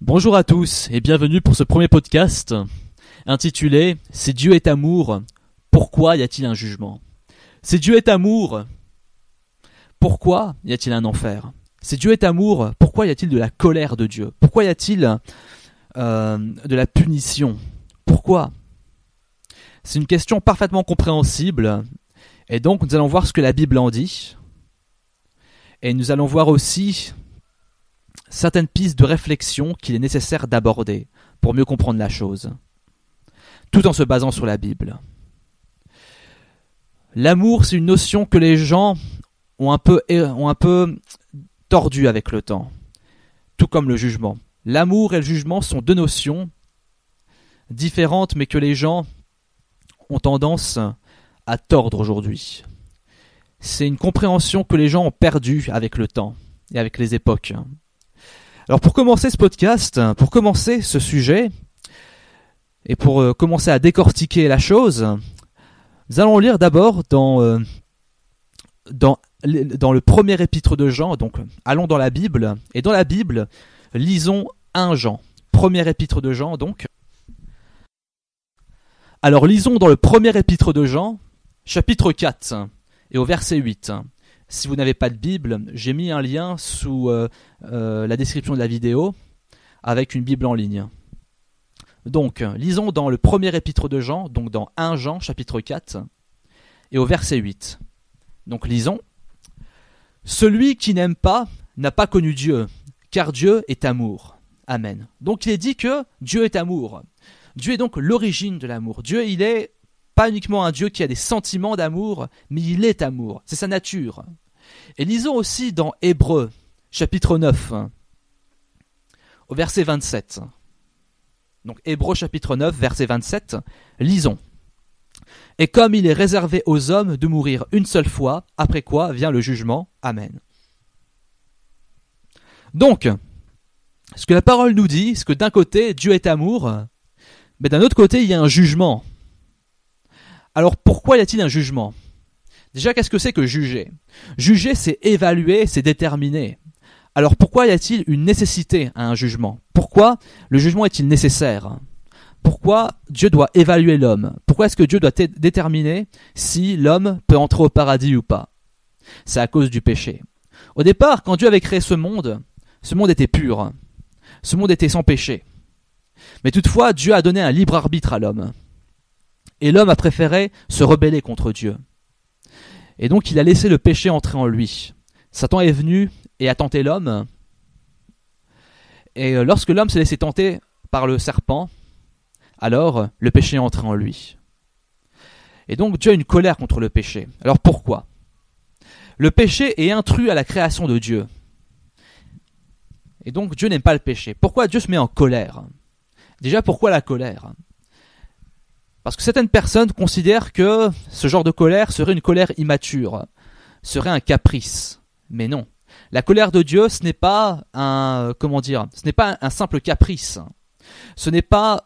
Bonjour à tous et bienvenue pour ce premier podcast intitulé « Si Dieu est amour, pourquoi y a-t-il un jugement ?» Si Dieu est amour, pourquoi y a-t-il un enfer ? Si Dieu est amour, pourquoi y a-t-il de la colère de Dieu ? Pourquoi y a-t-il de la punition ? Pourquoi ? C'est une question parfaitement compréhensible et donc nous allons voir ce que la Bible en dit et nous allons voir aussi certaines pistes de réflexion qu'il est nécessaire d'aborder pour mieux comprendre la chose, tout en se basant sur la Bible. L'amour, c'est une notion que les gens ont un peu tordue avec le temps, tout comme le jugement. L'amour et le jugement sont deux notions différentes, mais que les gens ont tendance à tordre aujourd'hui. C'est une compréhension que les gens ont perdue avec le temps et avec les époques. Alors pour commencer ce podcast, pour commencer ce sujet, et pour commencer à décortiquer la chose, nous allons lire d'abord dans le premier épître de Jean, donc allons dans la Bible, et dans la Bible, lisons 1 Jean, premier épître de Jean donc. Alors lisons dans le premier épître de Jean, chapitre 4, et au verset 8. Si vous n'avez pas de Bible, j'ai mis un lien sous la description de la vidéo avec une Bible en ligne. Donc, lisons dans le premier épître de Jean, donc dans 1 Jean, chapitre 4, et au verset 8. Donc, lisons. « Celui qui n'aime pas n'a pas connu Dieu, car Dieu est amour. » Amen. Donc, il est dit que Dieu est amour. Dieu est donc l'origine de l'amour. Dieu, il est pas uniquement un Dieu qui a des sentiments d'amour, mais il est amour. C'est sa nature. Et lisons aussi dans Hébreux, chapitre 9, au verset 27. Donc Hébreux, chapitre 9, verset 27, lisons. « Et comme il est réservé aux hommes de mourir une seule fois, après quoi vient le jugement. Amen. » Donc, ce que la parole nous dit, c'est que d'un côté, Dieu est amour, mais d'un autre côté, il y a un jugement. Alors pourquoi y a-t-il un jugement ? Déjà, qu'est-ce que c'est que juger ? Juger, c'est évaluer, c'est déterminer. Alors pourquoi y a-t-il une nécessité à un jugement ? Pourquoi le jugement est-il nécessaire ? Pourquoi Dieu doit évaluer l'homme ? Pourquoi est-ce que Dieu doit déterminer si l'homme peut entrer au paradis ou pas ? C'est à cause du péché. Au départ, quand Dieu avait créé ce monde était pur. Ce monde était sans péché. Mais toutefois, Dieu a donné un libre arbitre à l'homme. Et l'homme a préféré se rebeller contre Dieu. Et donc il a laissé le péché entrer en lui. Satan est venu et a tenté l'homme. Et lorsque l'homme s'est laissé tenter par le serpent, alors le péché est entré en lui. Et donc Dieu a une colère contre le péché. Alors pourquoi ? Le péché est intrus à la création de Dieu. Et donc Dieu n'aime pas le péché. Pourquoi Dieu se met en colère ? Déjà, pourquoi la colère ? Parce que certaines personnes considèrent que ce genre de colère serait une colère immature, serait un caprice. Mais non. La colère de Dieu, ce n'est pas ce n'est pas un simple caprice. Ce n'est pas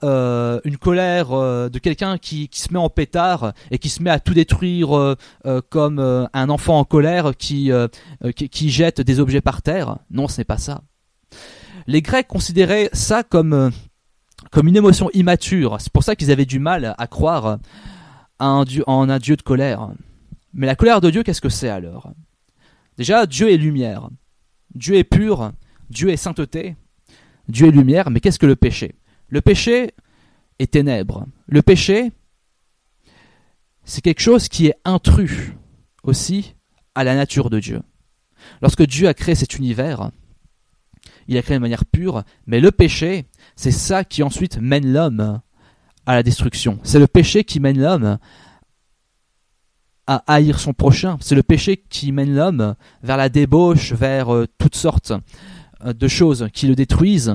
une colère de quelqu'un qui se met en pétard et qui se met à tout détruire comme un enfant en colère qui jette des objets par terre. Non, ce n'est pas ça. Les Grecs considéraient ça comme une émotion immature. C'est pour ça qu'ils avaient du mal à croire en un Dieu de colère. Mais la colère de Dieu, qu'est-ce que c'est alors ? Déjà, Dieu est lumière. Dieu est pur. Dieu est sainteté. Dieu est lumière. Mais qu'est-ce que le péché ? Le péché est ténèbres. Le péché, c'est quelque chose qui est intrus aussi à la nature de Dieu. Lorsque Dieu a créé cet univers, il a créé de manière pure, mais le péché, c'est ça qui ensuite mène l'homme à la destruction. C'est le péché qui mène l'homme à haïr son prochain. C'est le péché qui mène l'homme vers la débauche, vers toutes sortes de choses qui le détruisent.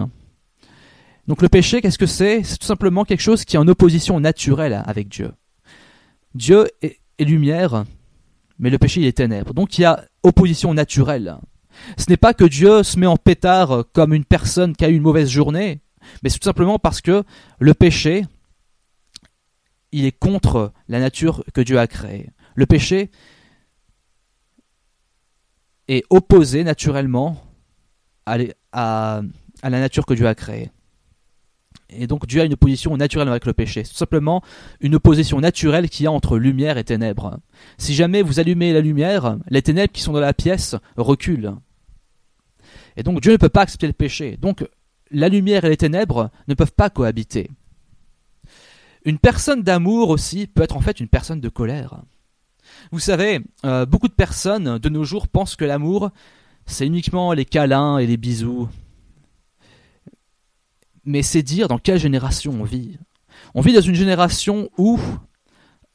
Donc le péché, qu'est-ce que c'est ? C'est tout simplement quelque chose qui est en opposition naturelle avec Dieu. Dieu est lumière, mais le péché il est ténèbres. Donc il y a opposition naturelle. Ce n'est pas que Dieu se met en pétard comme une personne qui a eu une mauvaise journée, mais c'est tout simplement parce que le péché, il est contre la nature que Dieu a créée. Le péché est opposé naturellement à à la nature que Dieu a créée. Et donc Dieu a une opposition naturelle avec le péché. C'est tout simplement une opposition naturelle qu'il y a entre lumière et ténèbres. Si jamais vous allumez la lumière, les ténèbres qui sont dans la pièce reculent. Et donc Dieu ne peut pas accepter le péché. Donc la lumière et les ténèbres ne peuvent pas cohabiter. Une personne d'amour aussi peut être en fait une personne de colère. Vous savez, beaucoup de personnes de nos jours pensent que l'amour, c'est uniquement les câlins et les bisous. Mais c'est dire dans quelle génération on vit. On vit dans une génération où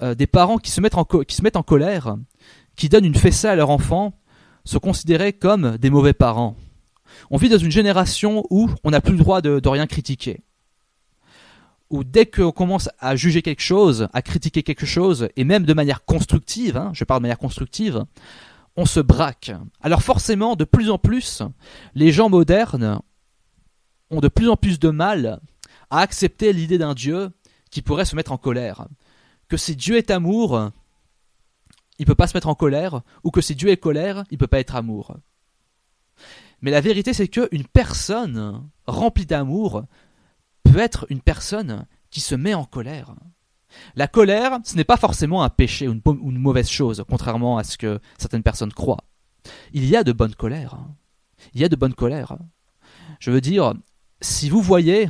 des parents qui se mettent en colère, qui donnent une fessée à leur enfant, sont considérés comme des mauvais parents. On vit dans une génération où on n'a plus le droit de rien critiquer. Où dès qu'on commence à juger quelque chose, à critiquer quelque chose, et même de manière constructive, je parle de manière constructive, on se braque. Alors forcément, de plus en plus, les gens modernes ont de plus en plus de mal à accepter l'idée d'un Dieu qui pourrait se mettre en colère. Que si Dieu est amour, il ne peut pas se mettre en colère, ou que si Dieu est colère, il ne peut pas être amour. Mais la vérité, c'est qu'une personne remplie d'amour peut être une personne qui se met en colère. La colère, ce n'est pas forcément un péché ou une mauvaise chose, contrairement à ce que certaines personnes croient. Il y a de bonnes colères. Il y a de bonnes colères. Je veux dire, si vous voyez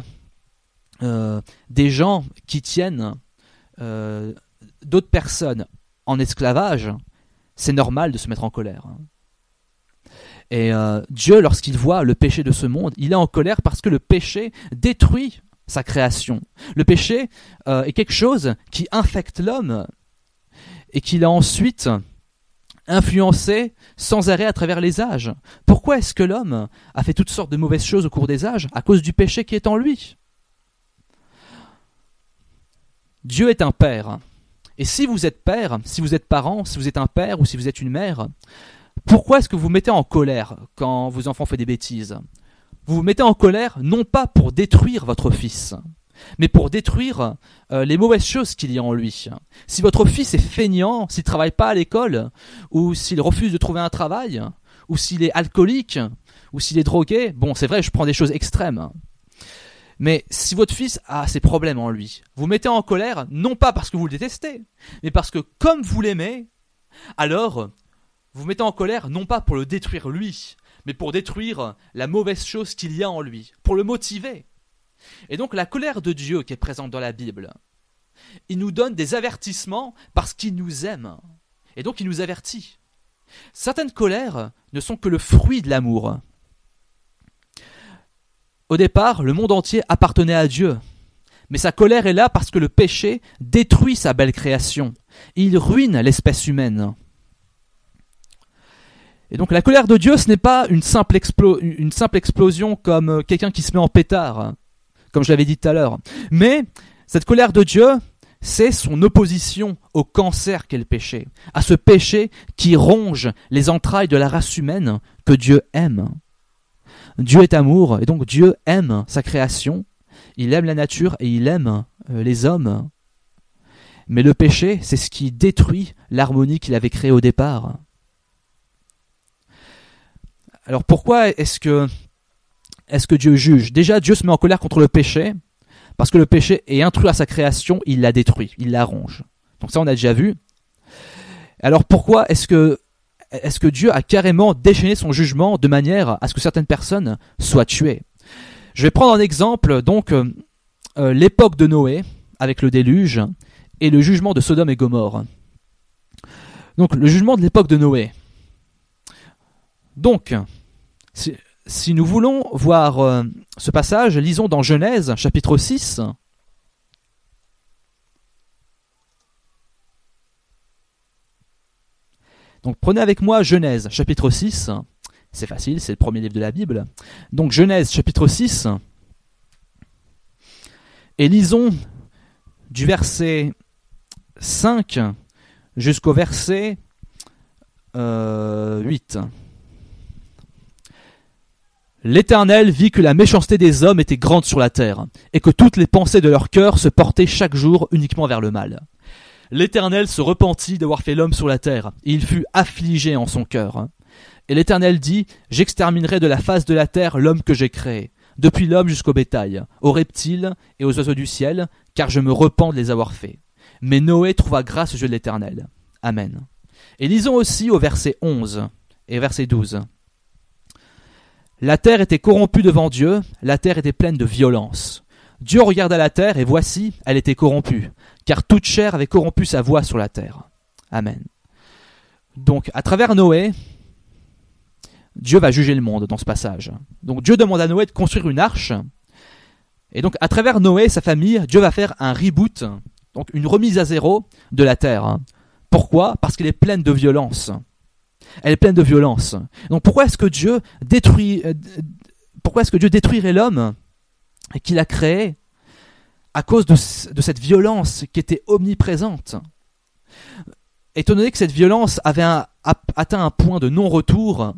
des gens qui tiennent d'autres personnes en esclavage, c'est normal de se mettre en colère. Et Dieu, lorsqu'il voit le péché de ce monde, il est en colère parce que le péché détruit sa création. Le péché est quelque chose qui infecte l'homme et qui l'a ensuite influencé sans arrêt à travers les âges. Pourquoi est-ce que l'homme a fait toutes sortes de mauvaises choses au cours des âges? À cause du péché qui est en lui. Dieu est un père. Et si vous êtes père, si vous êtes parent, si vous êtes un père ou si vous êtes une mère, pourquoi est-ce que vous vous mettez en colère quand vos enfants font des bêtises? Vous vous mettez en colère non pas pour détruire votre fils, mais pour détruire les mauvaises choses qu'il y a en lui. Si votre fils est feignant, s'il ne travaille pas à l'école, ou s'il refuse de trouver un travail, ou s'il est alcoolique, ou s'il est drogué, bon, c'est vrai, je prends des choses extrêmes. Mais si votre fils a ces problèmes en lui, vous mettez en colère, non pas parce que vous le détestez, mais parce que comme vous l'aimez, alors vous mettez en colère non pas pour le détruire lui, mais pour détruire la mauvaise chose qu'il y a en lui, pour le motiver. Et donc la colère de Dieu qui est présente dans la Bible, il nous donne des avertissements parce qu'il nous aime. Et donc il nous avertit. Certaines colères ne sont que le fruit de l'amour. Au départ, le monde entier appartenait à Dieu. Mais sa colère est là parce que le péché détruit sa belle création. Il ruine l'espèce humaine. Et donc la colère de Dieu, ce n'est pas une simple explosion comme quelqu'un qui se met en pétard, comme je l'avais dit tout à l'heure. Mais cette colère de Dieu, c'est son opposition au cancer qu'est le péché, à ce péché qui ronge les entrailles de la race humaine que Dieu aime. Dieu est amour, et donc Dieu aime sa création, il aime la nature et il aime les hommes. Mais le péché, c'est ce qui détruit l'harmonie qu'il avait créée au départ. Alors pourquoi est-ce que Dieu juge? Déjà, Dieu se met en colère contre le péché, parce que le péché est intrus à sa création, il la détruit, il la ronge. Donc ça, on a déjà vu. Alors pourquoi est-ce que Dieu a carrément déchaîné son jugement de manière à ce que certaines personnes soient tuées? Je vais prendre un exemple, donc l'époque de Noé, avec le déluge, et le jugement de Sodome et Gomorrhe. Donc le jugement de l'époque de Noé. Donc, si nous voulons voir ce passage, lisons dans Genèse, chapitre 6. Donc prenez avec moi Genèse, chapitre 6. C'est facile, c'est le premier livre de la Bible. Donc Genèse, chapitre 6. Et lisons du verset 5 jusqu'au verset 8. L'Éternel vit que la méchanceté des hommes était grande sur la terre, et que toutes les pensées de leur cœur se portaient chaque jour uniquement vers le mal. L'Éternel se repentit d'avoir fait l'homme sur la terre, et il fut affligé en son cœur. Et l'Éternel dit, j'exterminerai de la face de la terre l'homme que j'ai créé, depuis l'homme jusqu'au bétail, aux reptiles et aux oiseaux du ciel, car je me repens de les avoir faits. Mais Noé trouva grâce aux yeux de l'Éternel. Amen. Et lisons aussi au verset 11 et verset 12. La terre était corrompue devant Dieu, la terre était pleine de violence. Dieu regarda la terre, et voici, elle était corrompue, car toute chair avait corrompu sa voie sur la terre. Amen. Donc, à travers Noé, Dieu va juger le monde dans ce passage. Donc, Dieu demande à Noé de construire une arche, et donc, à travers Noé et sa famille, Dieu va faire un reboot, donc une remise à zéro de la terre. Pourquoi ? Parce qu'elle est pleine de violence. Elle est pleine de violence. Donc pourquoi est-ce que Dieu détruirait l'homme qu'il a créé à cause de cette violence qui était omniprésente ? Étant donné que cette violence avait atteint un point de non-retour,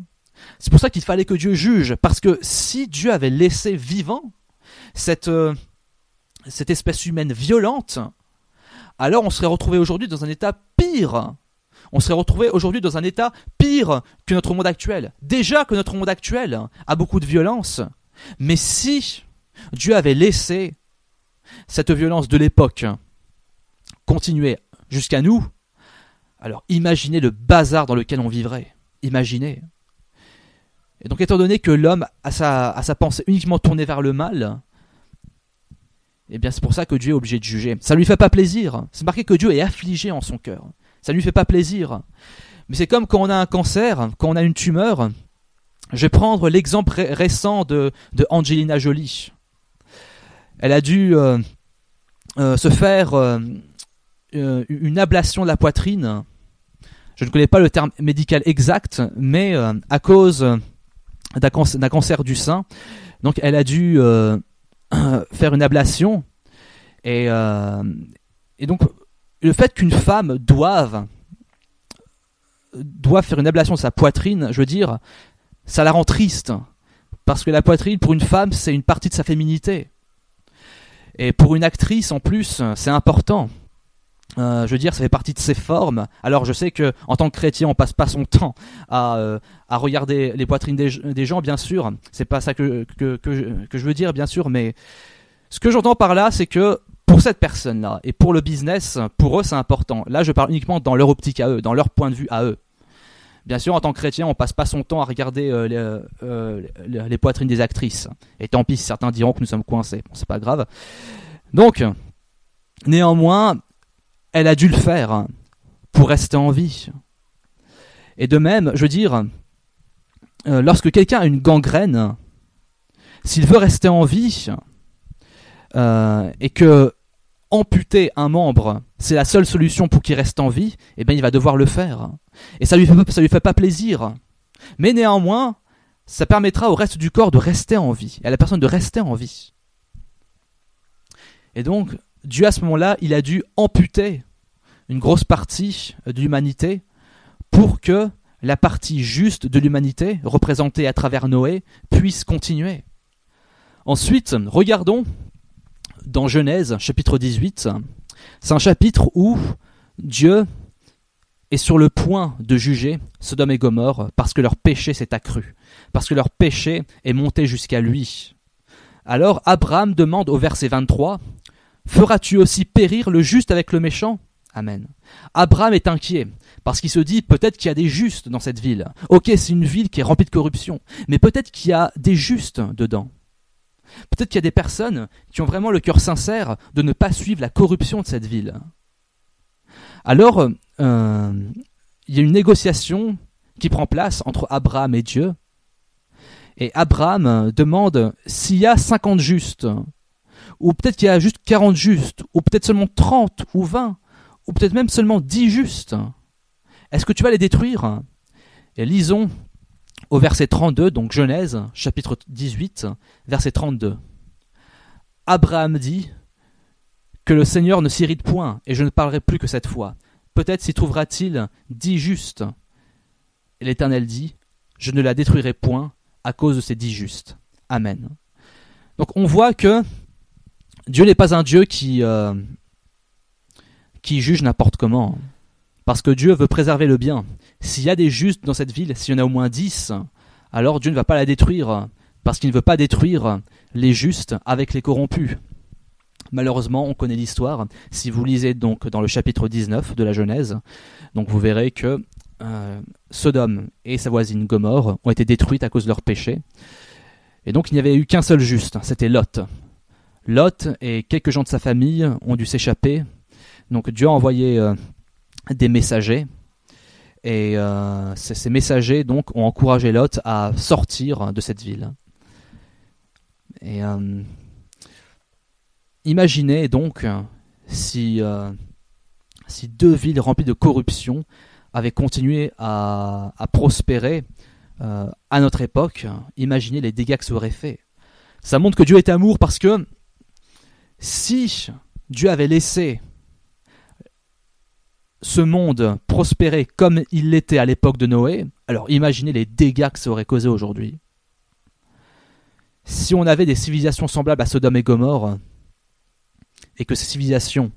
c'est pour ça qu'il fallait que Dieu juge. Parce que si Dieu avait laissé vivant cette espèce humaine violente, alors on serait retrouvé aujourd'hui dans un état pire. On serait retrouvé aujourd'hui dans un état pire que notre monde actuel. Déjà que notre monde actuel a beaucoup de violence, mais si Dieu avait laissé cette violence de l'époque continuer jusqu'à nous, alors imaginez le bazar dans lequel on vivrait. Imaginez. Et donc étant donné que l'homme a sa pensée uniquement tournée vers le mal, eh bien c'est pour ça que Dieu est obligé de juger. Ça ne lui fait pas plaisir. C'est marqué que Dieu est affligé en son cœur. Ça ne lui fait pas plaisir. Mais c'est comme quand on a un cancer, quand on a une tumeur. Je vais prendre l'exemple récent de Angelina Jolie. Elle a dû se faire une ablation de la poitrine. Je ne connais pas le terme médical exact, mais à cause d'un cancer du sein. Donc elle a dû faire une ablation. Et donc le fait qu'une femme doive faire une ablation de sa poitrine, je veux dire, ça la rend triste. Parce que la poitrine, pour une femme, c'est une partie de sa féminité. Et pour une actrice, en plus, c'est important. Je veux dire, ça fait partie de ses formes. Alors je sais qu'en tant que chrétien, on passe pas son temps à regarder les poitrines des gens, bien sûr. C'est pas ça que je veux dire, bien sûr. Mais ce que j'entends par là, c'est que pour cette personne-là, et pour le business, pour eux, c'est important. Là, je parle uniquement dans leur optique à eux, dans leur point de vue à eux. Bien sûr, en tant que chrétien, on passe pas son temps à regarder les poitrines des actrices. Et tant pis, certains diront que nous sommes coincés. Bon, c'est pas grave. Donc, néanmoins, elle a dû le faire pour rester en vie. Et de même, je veux dire, lorsque quelqu'un a une gangrène, s'il veut rester en vie, et que amputer un membre, c'est la seule solution pour qu'il reste en vie, eh bien il va devoir le faire. Et ça lui fait pas plaisir. Mais néanmoins, ça permettra au reste du corps de rester en vie, et à la personne de rester en vie. Et donc, Dieu à ce moment-là, il a dû amputer une grosse partie de l'humanité pour que la partie juste de l'humanité, représentée à travers Noé, puisse continuer. Ensuite, regardons dans Genèse, chapitre 18, c'est un chapitre où Dieu est sur le point de juger Sodome et Gomorrhe parce que leur péché s'est accru, parce que leur péché est monté jusqu'à lui. Alors Abraham demande au verset 23, « Feras-tu aussi périr le juste avec le méchant ?» Amen. Abraham est inquiet parce qu'il se dit peut-être qu'il y a des justes dans cette ville. Ok, c'est une ville qui est remplie de corruption, mais peut-être qu'il y a des justes dedans. Peut-être qu'il y a des personnes qui ont vraiment le cœur sincère de ne pas suivre la corruption de cette ville. Alors, il y a une négociation qui prend place entre Abraham et Dieu. Et Abraham demande s'il y a 50 justes, ou peut-être qu'il y a juste 40 justes, ou peut-être seulement 30 ou 20, ou peut-être même seulement 10 justes. Est-ce que tu vas les détruire ? Et lisons au verset 32, donc Genèse, chapitre 18, verset 32. Abraham dit que le Seigneur ne s'irrite point, et je ne parlerai plus que cette fois. Peut-être s'y trouvera-t-il 10 justes. Et l'Éternel dit, je ne la détruirai point à cause de ces 10 justes. Amen. Donc on voit que Dieu n'est pas un Dieu qui juge n'importe comment. Parce que Dieu veut préserver le bien. S'il y a des justes dans cette ville, s'il y en a au moins 10, alors Dieu ne va pas la détruire parce qu'il ne veut pas détruire les justes avec les corrompus. Malheureusement, on connaît l'histoire. Si vous lisez donc dans le chapitre 19 de la Genèse, donc vous verrez que Sodome et sa voisine Gomorrhe ont été détruites à cause de leur péché. Et donc il n'y avait eu qu'un seul juste, c'était Lot. Lot et quelques gens de sa famille ont dû s'échapper. Donc Dieu a envoyé des messagers. Et ces messagers donc ont encouragé Lot à sortir de cette ville. Et imaginez donc si deux villes remplies de corruption avaient continué à prospérer à notre époque. Imaginez les dégâts que ça aurait fait. Ça montre que Dieu est amour, parce que si Dieu avait laissé ce monde prospérer comme il l'était à l'époque de Noé, alors imaginez les dégâts que ça aurait causé aujourd'hui. Si on avait des civilisations semblables à Sodome et Gomorrhe, et que ces civilisations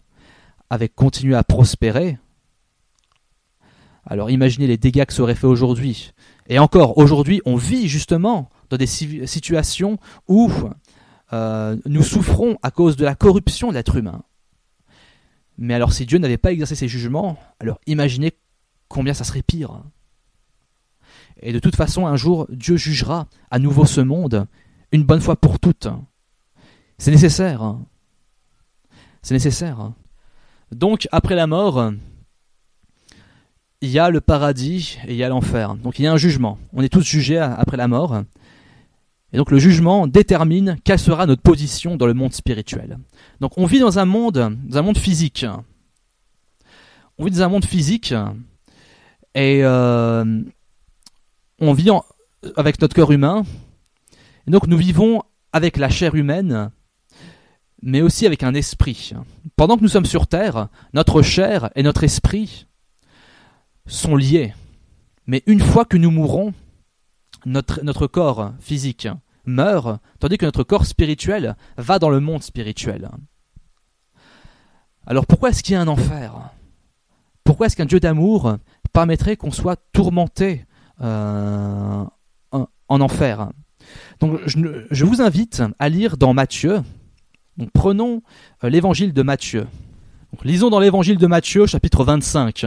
avaient continué à prospérer, alors imaginez les dégâts que ça aurait fait aujourd'hui. Et encore, aujourd'hui, on vit justement dans des situations où nous souffrons à cause de la corruption de l'être humain. Mais alors si Dieu n'avait pas exercé ses jugements, alors imaginez combien ça serait pire. Et de toute façon, un jour, Dieu jugera à nouveau ce monde, une bonne fois pour toutes. C'est nécessaire. C'est nécessaire. Donc, après la mort, il y a le paradis et il y a l'enfer. Donc il y a un jugement. On est tous jugés après la mort. Et donc le jugement détermine quelle sera notre position dans le monde spirituel. Donc on vit dans un monde physique. On vit dans un monde physique et on vit avec notre corps humain. Et donc nous vivons avec la chair humaine, mais aussi avec un esprit. Pendant que nous sommes sur terre, notre chair et notre esprit sont liés. Mais une fois que nous mourrons, notre corps physique meurt, tandis que notre corps spirituel va dans le monde spirituel. Alors pourquoi est-ce qu'il y a un enfer ? Pourquoi est-ce qu'un Dieu d'amour permettrait qu'on soit tourmenté en enfer ? Donc je vous invite à lire dans Matthieu. Donc prenons l'évangile de Matthieu. Donc, lisons dans l'évangile de Matthieu, chapitre 25.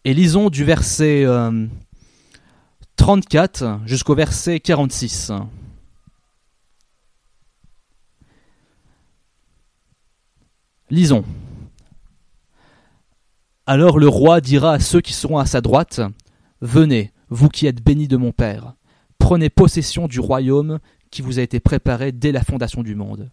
Et lisons du verset 34 jusqu'au verset 46. Lisons. Alors le roi dira à ceux qui seront à sa droite, « Venez, vous qui êtes bénis de mon Père, prenez possession du royaume qui vous a été préparé dès la fondation du monde.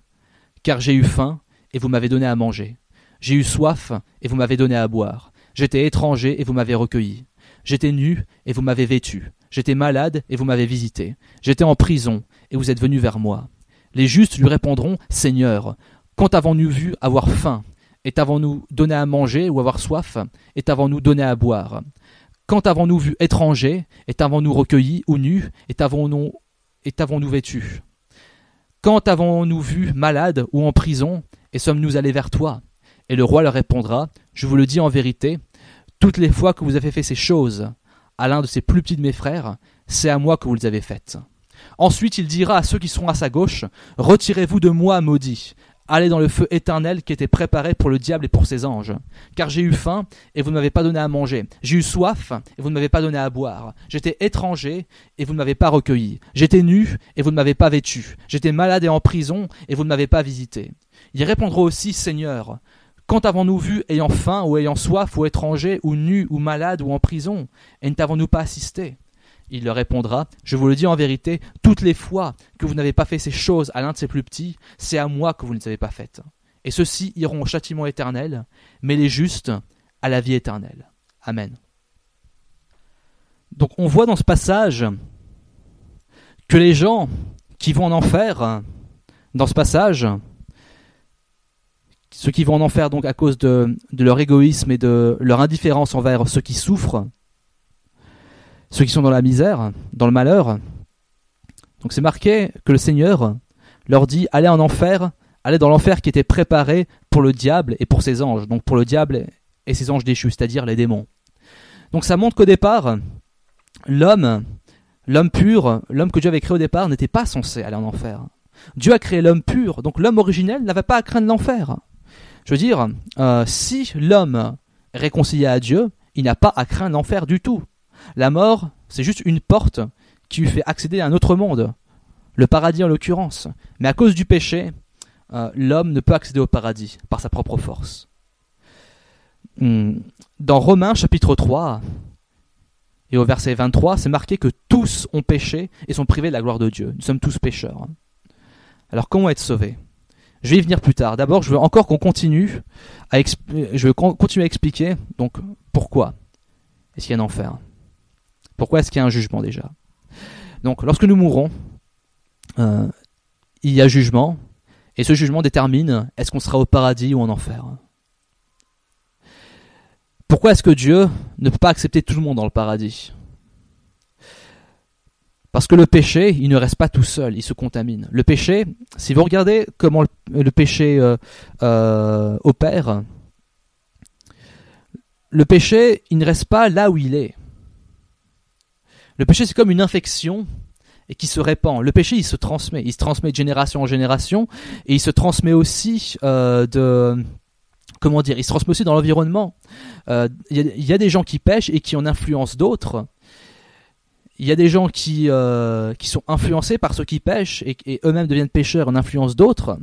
Car j'ai eu faim, et vous m'avez donné à manger. J'ai eu soif, et vous m'avez donné à boire. J'étais étranger, et vous m'avez recueilli. J'étais nu, et vous m'avez vêtu. J'étais malade, et vous m'avez visité. J'étais en prison, et vous êtes venus vers moi. » Les justes lui répondront, « Seigneur, quand avons-nous vu avoir faim, et t'avons-nous donné à manger, ou avoir soif, et t'avons-nous donné à boire? Quand avons-nous vu étranger, et t'avons-nous recueilli, ou nu, et t'avons-nous vêtus? Quand avons-nous vu malade ou en prison, et sommes-nous allés vers toi? » Et le roi leur répondra, « Je vous le dis en vérité, toutes les fois que vous avez fait ces choses à l'un de ces plus petits de mes frères, c'est à moi que vous les avez faites. » Ensuite il dira à ceux qui seront à sa gauche, « Retirez-vous de moi, maudits, allez dans le feu éternel qui était préparé pour le diable et pour ses anges. Car j'ai eu faim, et vous ne m'avez pas donné à manger. J'ai eu soif, et vous ne m'avez pas donné à boire. J'étais étranger, et vous ne m'avez pas recueilli. J'étais nu, et vous ne m'avez pas vêtu. J'étais malade et en prison, et vous ne m'avez pas visité. » Ils répondront aussi, « Seigneur, quand avons-nous vu ayant faim, ou ayant soif, ou étranger, ou nu, ou malade, ou en prison, et ne t'avons-nous pas assisté ?» Il leur répondra, « Je vous le dis en vérité, toutes les fois que vous n'avez pas fait ces choses à l'un de ces plus petits, c'est à moi que vous ne les avez pas faites. Et ceux-ci iront au châtiment éternel, mais les justes à la vie éternelle. » Amen. Donc on voit dans ce passage que les gens qui vont en enfer, dans ce passage, ceux qui vont en enfer donc à cause de leur égoïsme et de leur indifférence envers ceux qui souffrent, ceux qui sont dans la misère, dans le malheur. Donc c'est marqué que le Seigneur leur dit « Allez en enfer, allez dans l'enfer qui était préparé pour le diable et pour ses anges. » Donc pour le diable et ses anges déchus, c'est-à-dire les démons. Donc ça montre qu'au départ, l'homme L'homme pur, l'homme que Dieu avait créé au départ, n'était pas censé aller en enfer. Dieu a créé l'homme pur, donc l'homme originel n'avait pas à craindre l'enfer. Je veux dire, si l'homme est réconcilié à Dieu, il n'a pas à craindre l'enfer du tout. La mort, c'est juste une porte qui lui fait accéder à un autre monde, le paradis en l'occurrence. Mais à cause du péché, l'homme ne peut accéder au paradis par sa propre force. Dans Romains chapitre 3 et au verset 23, c'est marqué que tous ont péché et sont privés de la gloire de Dieu. Nous sommes tous pécheurs. Alors comment être sauvés ? Je vais y venir plus tard. D'abord, je veux encore qu'on continue à expliquer donc pourquoi est-ce qu'il y a un enfer ? Pourquoi est-ce qu'il y a un jugement déjà ? Donc, lorsque nous mourrons, il y a jugement, et ce jugement détermine est-ce qu'on sera au paradis ou en enfer. Pourquoi est-ce que Dieu ne peut pas accepter tout le monde dans le paradis ? Parce que le péché, il ne reste pas tout seul, il se contamine. Le péché, si vous regardez comment le péché opère, le péché, il ne reste pas là où il est. Le péché, c'est comme une infection et qui se répand. Le péché, il se transmet de génération en génération, et il se transmet aussi il se transmet aussi dans l'environnement. Il y a des gens qui pêchent et qui en influencent d'autres. Il y a des gens qui sont influencés par ceux qui pêchent et eux-mêmes deviennent pécheurs en influence d'autres.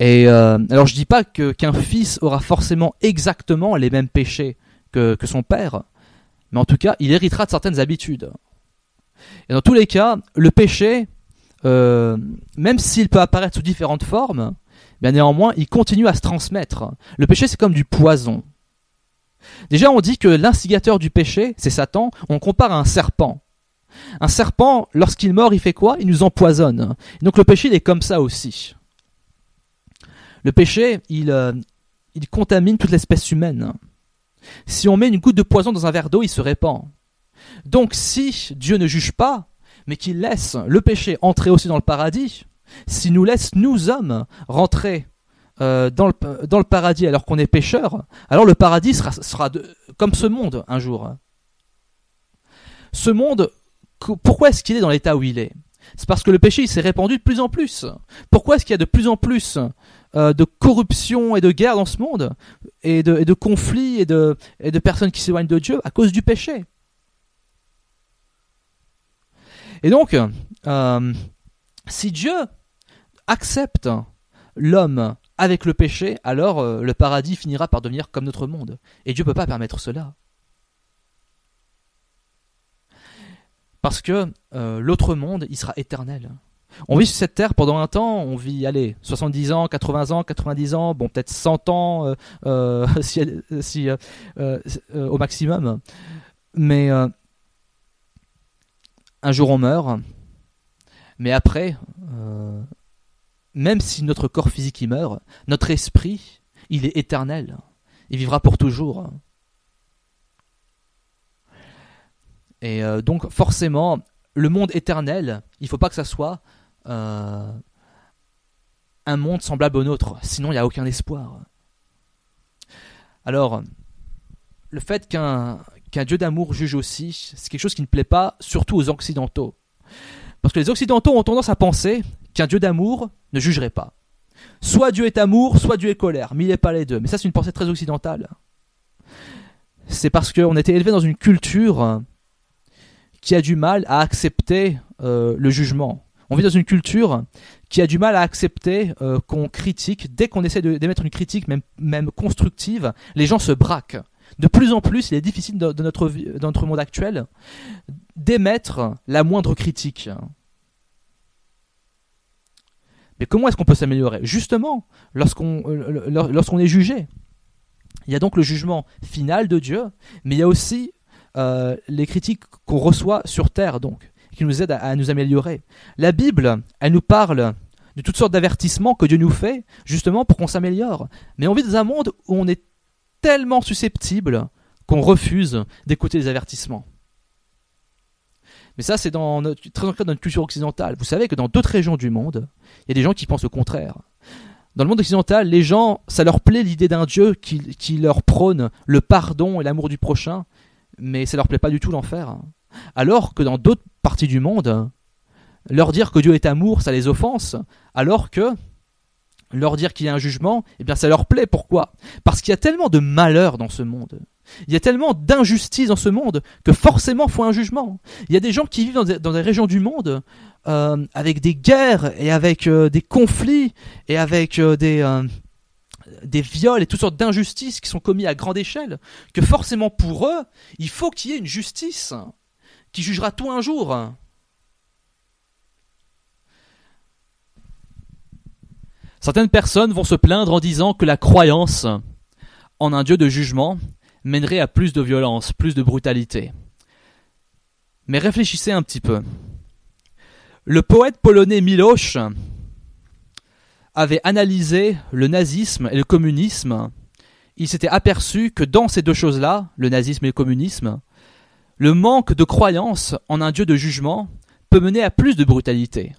Et alors je dis pas qu'un fils aura forcément exactement les mêmes péchés que son père, mais en tout cas il héritera de certaines habitudes. Et dans tous les cas, le péché, même s'il peut apparaître sous différentes formes, bien néanmoins il continue à se transmettre. Le péché, c'est comme du poison. Déjà, on dit que l'instigateur du péché, c'est Satan. On compare à un serpent. Un serpent, lorsqu'il mord, il fait quoi ? Il nous empoisonne. Donc le péché, il est comme ça aussi. Le péché, il contamine toute l'espèce humaine. Si on met une goutte de poison dans un verre d'eau, il se répand. Donc si Dieu ne juge pas, mais qu'il laisse le péché entrer aussi dans le paradis, s'il nous laisse, nous hommes, rentrer dans le paradis alors qu'on est pécheur, alors le paradis sera comme ce monde un jour. Ce monde, pourquoi est-ce qu'il est dans l'état où il est ? C'est parce que le péché il s'est répandu de plus en plus. Pourquoi est-ce qu'il y a de plus en plus de corruption et de guerre dans ce monde, et de conflits et de personnes qui s'éloignent de Dieu à cause du péché ? Et donc, si Dieu accepte l'homme avec le péché, alors le paradis finira par devenir comme notre monde. Et Dieu ne peut pas permettre cela. Parce que l'autre monde, il sera éternel. On vit sur cette terre pendant un temps, on vit, 70 ans, 80 ans, 90 ans, bon peut-être 100 ans au maximum. Mais un jour on meurt, mais après... même si notre corps physique y meurt, notre esprit, il est éternel. Il vivra pour toujours. Et donc forcément, le monde éternel, il ne faut pas que ça soit un monde semblable au nôtre. Sinon, il n'y a aucun espoir. Alors, le fait qu'un Dieu d'amour juge aussi, c'est quelque chose qui ne plaît pas, surtout aux Occidentaux. Parce que les Occidentaux ont tendance à penser qu'un Dieu d'amour ne jugerait pas. Soit Dieu est amour, soit Dieu est colère, mais il n'est pas les deux. Mais ça, c'est une pensée très occidentale. C'est parce qu'on était élevé dans une culture qui a du mal à accepter le jugement. On vit dans une culture qui a du mal à accepter qu'on critique. Dès qu'on essaie d'émettre une critique, même constructive, les gens se braquent. De plus en plus, il est difficile dans notre monde actuel d'émettre la moindre critique. Mais comment est-ce qu'on peut s'améliorer ? Justement, lorsqu'on est jugé. Il y a donc le jugement final de Dieu, mais il y a aussi les critiques qu'on reçoit sur terre, donc, qui nous aident à nous améliorer. La Bible, elle nous parle de toutes sortes d'avertissements que Dieu nous fait, justement pour qu'on s'améliore. Mais on vit dans un monde où on est tellement susceptible qu'on refuse d'écouter les avertissements. Mais ça, c'est très ancré dans notre culture occidentale. Vous savez que dans d'autres régions du monde, il y a des gens qui pensent le contraire. Dans le monde occidental, les gens, ça leur plaît l'idée d'un Dieu qui leur prône le pardon et l'amour du prochain, mais ça leur plaît pas du tout l'enfer. alors que dans d'autres parties du monde, leur dire que Dieu est amour, ça les offense, alors que leur dire qu'il y a un jugement, eh bien ça leur plaît. Pourquoi ? Parce qu'il y a tellement de malheur dans ce monde. Il y a tellement d'injustice dans ce monde que forcément il faut un jugement. Il y a des gens qui vivent dans des régions du monde avec des guerres et avec des conflits et avec des viols et toutes sortes d'injustices qui sont commis à grande échelle, que forcément pour eux, il faut qu'il y ait une justice qui jugera tout un jour. Certaines personnes vont se plaindre en disant que la croyance en un Dieu de jugement mènerait à plus de violence, plus de brutalité. Mais réfléchissez un petit peu. Le poète polonais Milosz avait analysé le nazisme et le communisme. Il s'était aperçu que dans ces deux choses-là, le nazisme et le communisme, le manque de croyance en un Dieu de jugement peut mener à plus de brutalité.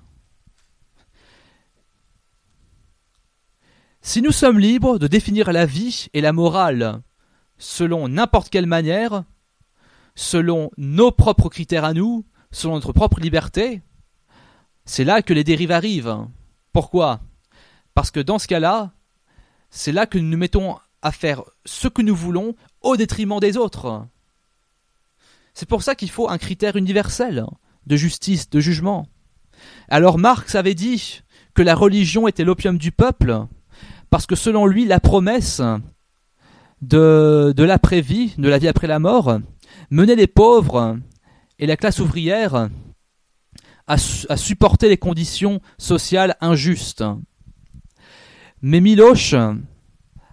Si nous sommes libres de définir la vie et la morale selon n'importe quelle manière, selon nos propres critères à nous, selon notre propre liberté, c'est là que les dérives arrivent. Pourquoi ? Parce que dans ce cas-là, c'est là que nous nous mettons à faire ce que nous voulons au détriment des autres. C'est pour ça qu'il faut un critère universel de justice, de jugement. Alors Marx avait dit que la religion était l'opium du peuple, parce que selon lui, la promesse de l'après-vie, de la vie après la mort, menait les pauvres et la classe ouvrière à supporter les conditions sociales injustes. Mais Milosz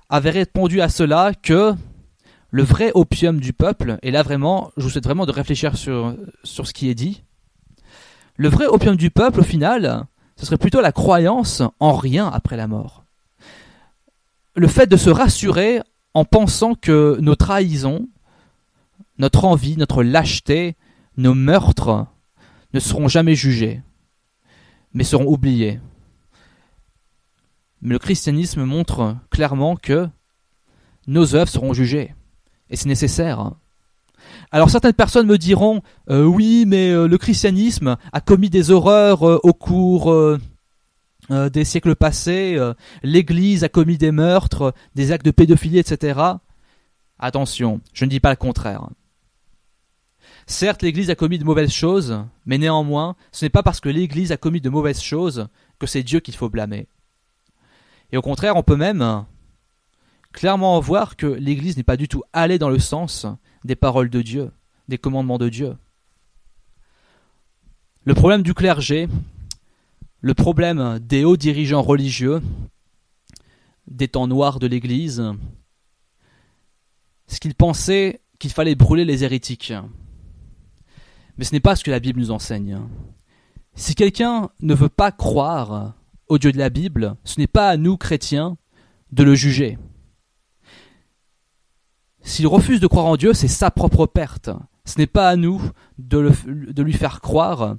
avait répondu à cela que le vrai opium du peuple, et là vraiment, je vous souhaite vraiment de réfléchir sur ce qui est dit, le vrai opium du peuple, au final, ce serait plutôt la croyance en rien après la mort. Le fait de se rassurer en pensant que nos trahisons, notre envie, notre lâcheté, nos meurtres ne seront jamais jugés, mais seront oubliés. Mais le christianisme montre clairement que nos œuvres seront jugées, et c'est nécessaire. Alors certaines personnes me diront « Oui, mais le christianisme a commis des horreurs au cours des siècles passés, l'Église a commis des meurtres, des actes de pédophilie, etc. » Attention, je ne dis pas le contraire. Certes, l'Église a commis de mauvaises choses, mais néanmoins, ce n'est pas parce que l'Église a commis de mauvaises choses que c'est Dieu qu'il faut blâmer. Et au contraire, on peut même clairement voir que l'Église n'est pas du tout allée dans le sens des paroles de Dieu, des commandements de Dieu. Le problème du clergé, le problème des hauts dirigeants religieux, des temps noirs de l'Église, c'est qu'ils pensaient qu'il fallait brûler les hérétiques. Mais ce n'est pas ce que la Bible nous enseigne. Si quelqu'un ne veut pas croire au Dieu de la Bible, ce n'est pas à nous, chrétiens, de le juger. S'il refuse de croire en Dieu, c'est sa propre perte. Ce n'est pas à nous de lui faire croire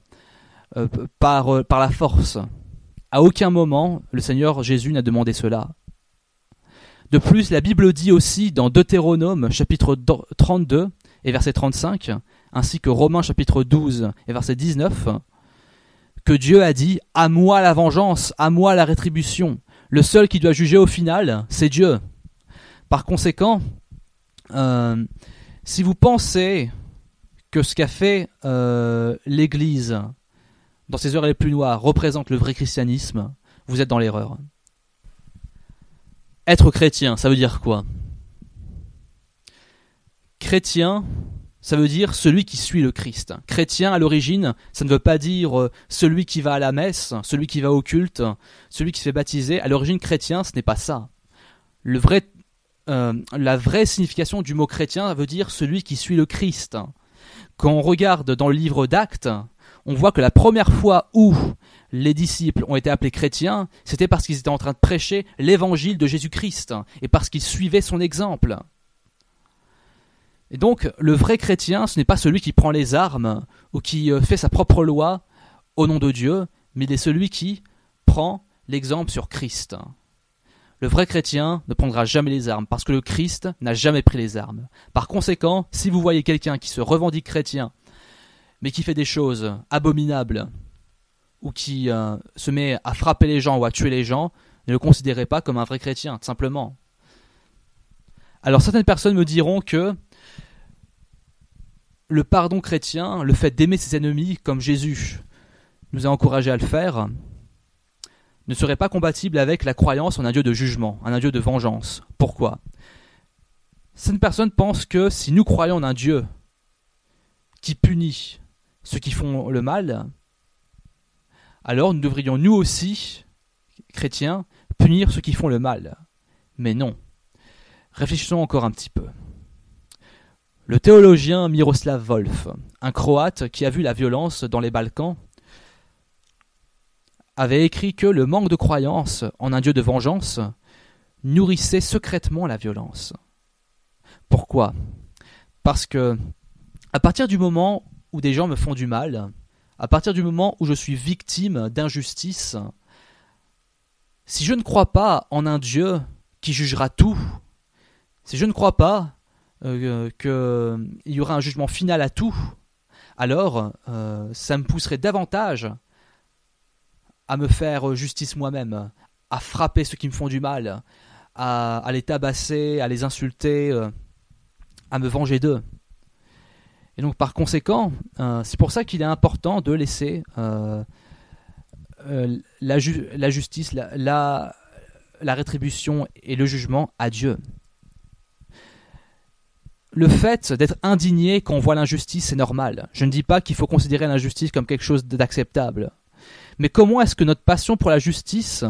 par la force. À aucun moment, le Seigneur Jésus n'a demandé cela. De plus, la Bible dit aussi dans Deutéronome, chapitre 32 et verset 35, ainsi que Romains, chapitre 12 et verset 19, que Dieu a dit « À moi la vengeance, à moi la rétribution ». Le seul qui doit juger au final, c'est Dieu. Par conséquent, si vous pensez que ce qu'a fait l'Église dans ses heures les plus noires représente le vrai christianisme, vous êtes dans l'erreur. Être chrétien, ça veut dire quoi ? Chrétien, ça veut dire celui qui suit le Christ. Chrétien, à l'origine, ça ne veut pas dire celui qui va à la messe, celui qui va au culte, celui qui se fait baptiser. À l'origine, chrétien, ce n'est pas ça. La vraie signification du mot chrétien veut dire celui qui suit le Christ. Quand on regarde dans le livre d'Actes, on voit que la première fois où les disciples ont été appelés chrétiens, c'était parce qu'ils étaient en train de prêcher l'évangile de Jésus-Christ et parce qu'ils suivaient son exemple. Et donc, le vrai chrétien, ce n'est pas celui qui prend les armes ou qui fait sa propre loi au nom de Dieu, mais il est celui qui prend l'exemple sur Christ. Le vrai chrétien ne prendra jamais les armes parce que le Christ n'a jamais pris les armes. Par conséquent, si vous voyez quelqu'un qui se revendique chrétien mais qui fait des choses abominables, ou qui se met à frapper les gens ou à tuer les gens, ne le considérez pas comme un vrai chrétien, tout simplement. Alors certaines personnes me diront que le pardon chrétien, le fait d'aimer ses ennemis comme Jésus nous a encouragés à le faire, ne serait pas compatible avec la croyance en un Dieu de jugement, en un Dieu de vengeance. Pourquoi ? Certaines personnes pensent que si nous croyons en un Dieu qui punit ceux qui font le mal, alors nous devrions nous aussi, chrétiens, punir ceux qui font le mal. Mais non. Réfléchissons encore un petit peu. Le théologien Miroslav Volf, un Croate qui a vu la violence dans les Balkans, avait écrit que le manque de croyance en un Dieu de vengeance nourrissait secrètement la violence. Pourquoi ? Parce que, à partir du moment où des gens me font du mal, à partir du moment où je suis victime d'injustice, si je ne crois pas en un Dieu qui jugera tout, si je ne crois pas qu'il y aura un jugement final à tout, alors ça me pousserait davantage à me faire justice moi-même, à frapper ceux qui me font du mal, à les tabasser, à les insulter, à me venger d'eux. Et donc par conséquent, c'est pour ça qu'il est important de laisser la justice, la rétribution et le jugement à Dieu. Le fait d'être indigné quand on voit l'injustice, c'est normal. Je ne dis pas qu'il faut considérer l'injustice comme quelque chose d'acceptable. Mais comment est-ce que notre passion pour la justice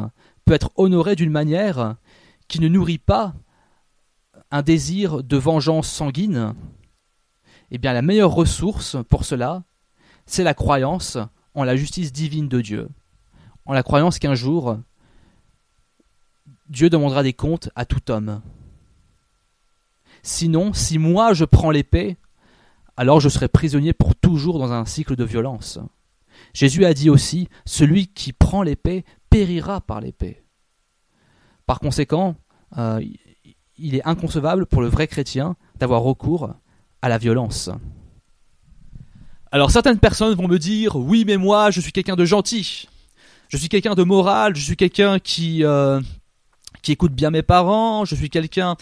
peut être honorée d'une manière qui ne nourrit pas un désir de vengeance sanguine ? Eh bien, la meilleure ressource pour cela, c'est la croyance en la justice divine de Dieu. En la croyance qu'un jour, Dieu demandera des comptes à tout homme. Sinon, si moi je prends l'épée, alors je serai prisonnier pour toujours dans un cycle de violence. Jésus a dit aussi, celui qui prend l'épée périra par l'épée. Par conséquent, il est inconcevable pour le vrai chrétien d'avoir recours à la violence. Alors certaines personnes vont me dire, oui mais moi je suis quelqu'un de gentil, je suis quelqu'un de moral, je suis quelqu'un qui écoute bien mes parents, je suis quelqu'un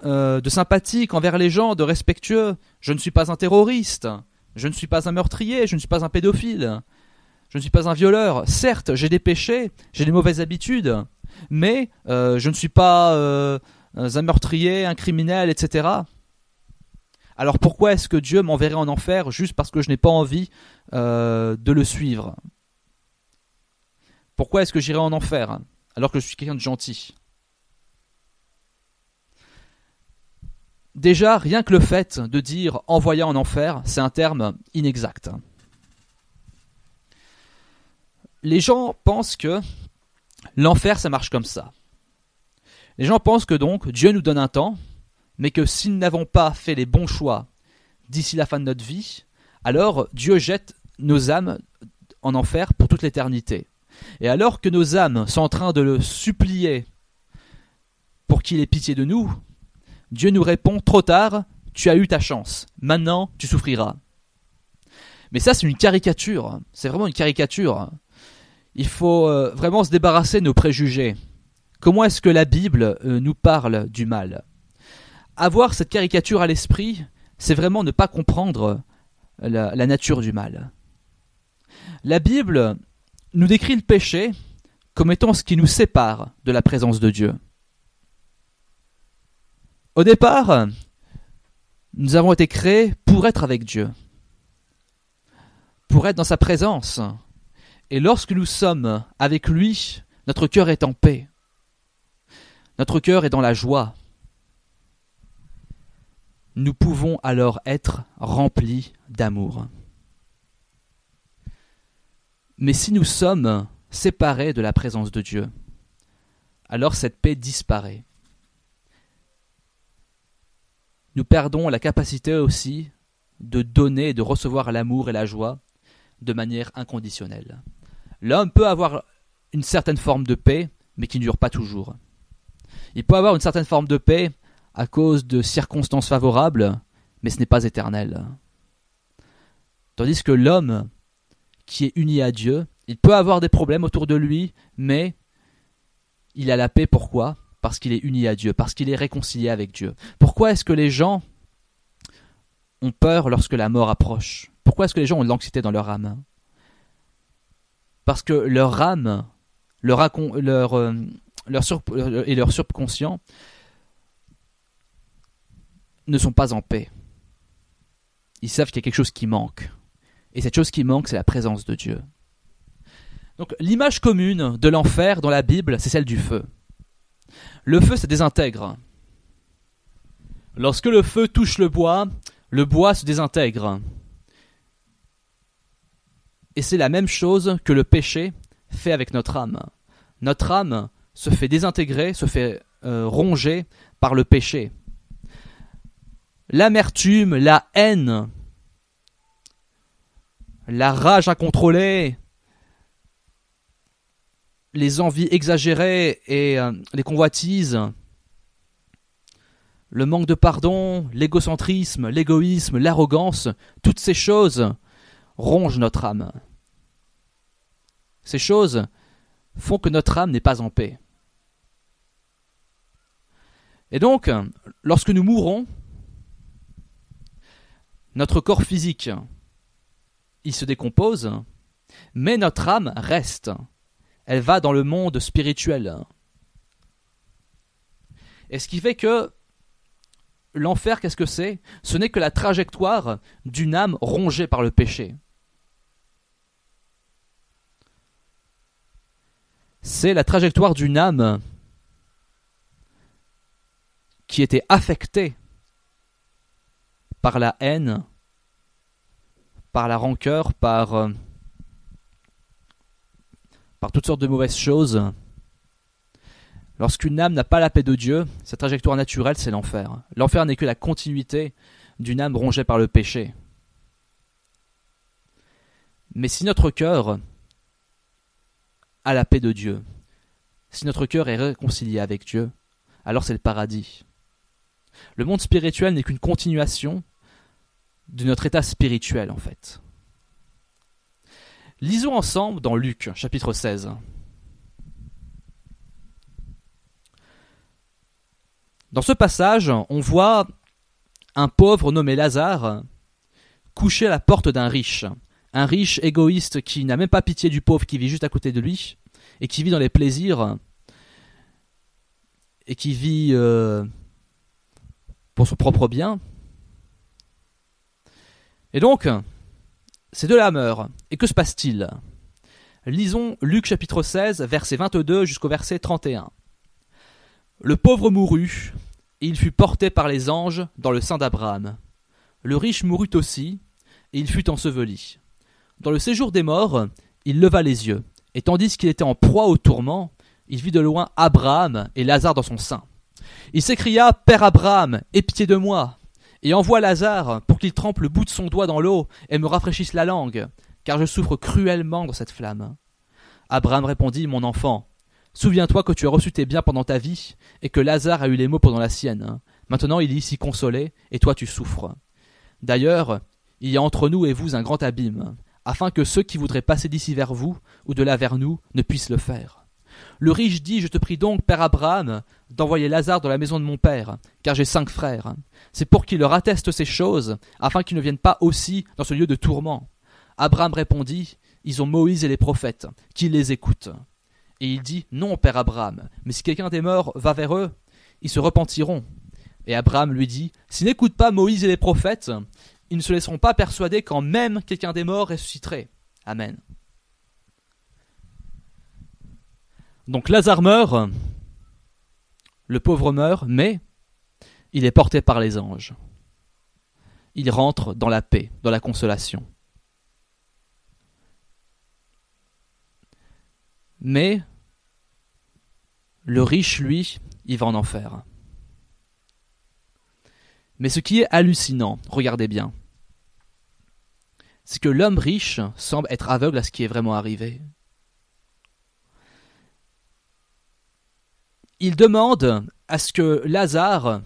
de sympathique envers les gens, de respectueux, je ne suis pas un terroriste, je ne suis pas un meurtrier, je ne suis pas un pédophile, je ne suis pas un violeur. Certes, j'ai des péchés, j'ai des mauvaises habitudes, mais je ne suis pas un meurtrier, un criminel, etc. Alors pourquoi est-ce que Dieu m'enverrait en enfer juste parce que je n'ai pas envie de le suivre ? Pourquoi est-ce que j'irai en enfer alors que je suis quelqu'un de gentil ? Déjà, rien que le fait de dire « envoyer en enfer », c'est un terme inexact. Les gens pensent que l'enfer, ça marche comme ça. Les gens pensent que donc Dieu nous donne un temps, mais que si nous n'avons pas fait les bons choix d'ici la fin de notre vie, alors Dieu jette nos âmes en enfer pour toute l'éternité. Et alors que nos âmes sont en train de le supplier pour qu'il ait pitié de nous, Dieu nous répond, trop tard, tu as eu ta chance, maintenant tu souffriras. Mais ça c'est une caricature, c'est vraiment une caricature. Il faut vraiment se débarrasser de nos préjugés. Comment est-ce que la Bible nous parle du mal ? Avoir cette caricature à l'esprit, c'est vraiment ne pas comprendre la nature du mal. La Bible nous décrit le péché comme étant ce qui nous sépare de la présence de Dieu. Au départ, nous avons été créés pour être avec Dieu, pour être dans sa présence. Et lorsque nous sommes avec lui, notre cœur est en paix. Notre cœur est dans la joie. Nous pouvons alors être remplis d'amour. Mais si nous sommes séparés de la présence de Dieu, alors cette paix disparaît. Nous perdons la capacité aussi de donner et de recevoir l'amour et la joie de manière inconditionnelle. L'homme peut avoir une certaine forme de paix, mais qui ne dure pas toujours. Il peut avoir une certaine forme de paix à cause de circonstances favorables, mais ce n'est pas éternel. Tandis que l'homme qui est uni à Dieu, il peut avoir des problèmes autour de lui, mais il a la paix. Pourquoi ? Parce qu'il est uni à Dieu, parce qu'il est réconcilié avec Dieu. Pourquoi est-ce que les gens ont peur lorsque la mort approche ? Pourquoi est-ce que les gens ont de l'anxiété dans leur âme ? Parce que leur âme, leur subconscient ne sont pas en paix. Ils savent qu'il y a quelque chose qui manque. Et cette chose qui manque, c'est la présence de Dieu. Donc l'image commune de l'enfer dans la Bible, c'est celle du feu. Le feu se désintègre. Lorsque le feu touche le bois se désintègre. Et c'est la même chose que le péché fait avec notre âme. Notre âme se fait désintégrer, se fait ronger par le péché. L'amertume, la haine, la rage incontrôlée, les envies exagérées et les convoitises, le manque de pardon, l'égocentrisme, l'égoïsme, l'arrogance, toutes ces choses rongent notre âme. Ces choses font que notre âme n'est pas en paix. Et donc, lorsque nous mourrons, notre corps physique, il se décompose, mais notre âme reste. Elle va dans le monde spirituel. Et ce qui fait que l'enfer, qu'est-ce que c'est ? Ce n'est que la trajectoire d'une âme rongée par le péché. C'est la trajectoire d'une âme qui était affectée par la haine, par la rancœur, par toutes sortes de mauvaises choses. Lorsqu'une âme n'a pas la paix de Dieu, sa trajectoire naturelle, c'est l'enfer. L'enfer n'est que la continuité d'une âme rongée par le péché. Mais si notre cœur a la paix de Dieu, si notre cœur est réconcilié avec Dieu, alors c'est le paradis. Le monde spirituel n'est qu'une continuation de notre état spirituel, en fait. Lisons ensemble dans Luc, chapitre 16. Dans ce passage, on voit un pauvre nommé Lazare couché à la porte d'un riche. Un riche égoïste qui n'a même pas pitié du pauvre qui vit juste à côté de lui et qui vit dans les plaisirs et qui vit pour son propre bien. Et donc, ces deux-là meurent. Et que se passe-t-il ? Lisons Luc chapitre 16, verset 22 jusqu'au verset 31. Le pauvre mourut, et il fut porté par les anges dans le sein d'Abraham. Le riche mourut aussi, et il fut enseveli. Dans le séjour des morts, il leva les yeux, et tandis qu'il était en proie au tourment, il vit de loin Abraham et Lazare dans son sein. Il s'écria : « Père Abraham, aie pitié de moi, et envoie Lazare pour qu'il trempe le bout de son doigt dans l'eau et me rafraîchisse la langue, car je souffre cruellement dans cette flamme. » Abraham répondit : « Mon enfant, souviens-toi que tu as reçu tes biens pendant ta vie, et que Lazare a eu les maux pendant la sienne. Maintenant il est ici consolé, et toi tu souffres. D'ailleurs, il y a entre nous et vous un grand abîme, afin que ceux qui voudraient passer d'ici vers vous, ou de là vers nous, ne puissent le faire. Le riche dit : « Je te prie donc, Père Abraham, d'envoyer Lazare dans la maison de mon père, car j'ai 5 frères. C'est pour qu'il leur atteste ces choses, afin qu'ils ne viennent pas aussi dans ce lieu de tourment. » Abraham répondit : « Ils ont Moïse et les prophètes, qu'ils les écoutent. » Et il dit : « Non, Père Abraham, mais si quelqu'un des morts va vers eux, ils se repentiront. » Et Abraham lui dit : « S'ils n'écoutent pas Moïse et les prophètes, ils ne se laisseront pas persuader quand même quelqu'un des morts ressusciterait. » Amen. Donc Lazare meurt, le pauvre meurt, mais il est porté par les anges. Il rentre dans la paix, dans la consolation. Mais le riche, lui, il va en enfer. Mais ce qui est hallucinant, regardez bien, c'est que l'homme riche semble être aveugle à ce qui est vraiment arrivé. Il demande à ce que Lazare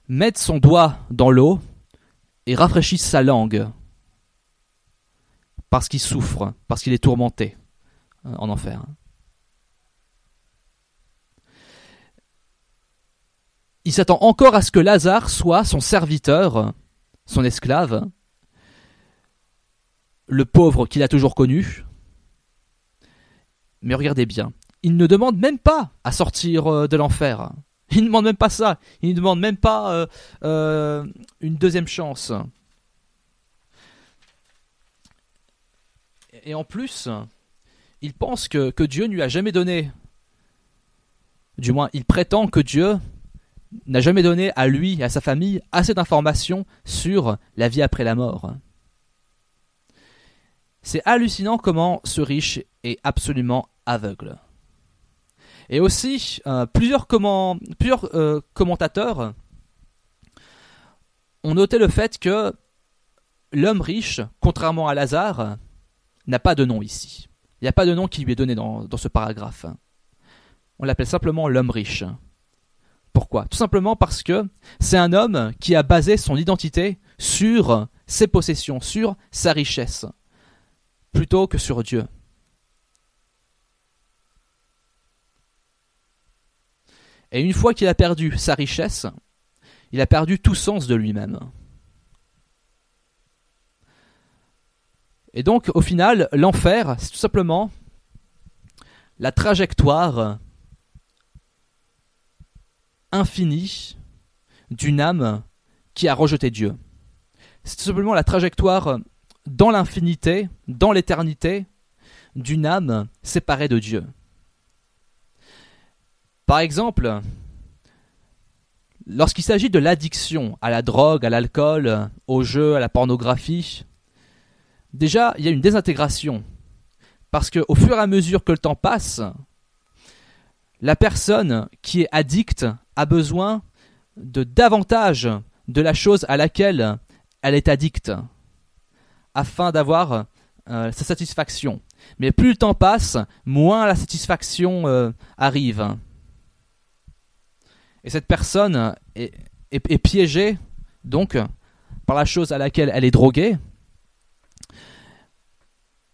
mette son doigt dans l'eau et rafraîchisse sa langue. parce qu'il souffre, parce qu'il est tourmenté en enfer. Il s'attend encore à ce que Lazare soit son serviteur, son esclave, le pauvre qu'il a toujours connu. Mais regardez bien, il ne demande même pas à sortir de l'enfer. Il ne demande même pas ça. Il ne demande même pas une deuxième chance. Et en plus, il pense que Dieu ne lui a jamais donné, du moins il prétend que Dieu n'a jamais donné à lui et à sa famille assez d'informations sur la vie après la mort. C'est hallucinant comment ce riche est absolument aveugle. Et aussi, plusieurs commentateurs ont noté le fait que l'homme riche, contrairement à Lazare, n'a pas de nom ici. Il n'y a pas de nom qui lui est donné dans ce paragraphe. On l'appelle simplement l'homme riche. Pourquoi ? Tout simplement parce que c'est un homme qui a basé son identité sur ses possessions, sur sa richesse, plutôt que sur Dieu. Et une fois qu'il a perdu sa richesse, il a perdu tout sens de lui-même. Et donc, au final, l'enfer, c'est tout simplement la trajectoire infinie d'une âme qui a rejeté Dieu. C'est tout simplement la trajectoire dans l'infinité, dans l'éternité, d'une âme séparée de Dieu. Par exemple, lorsqu'il s'agit de l'addiction à la drogue, à l'alcool, au jeu, à la pornographie, déjà, il y a une désintégration. Parce qu'au fur et à mesure que le temps passe, la personne qui est addicte a besoin de davantage de la chose à laquelle elle est addicte, afin d'avoir sa satisfaction. Mais plus le temps passe, moins la satisfaction arrive. Et cette personne est piégée, donc, par la chose à laquelle elle est droguée.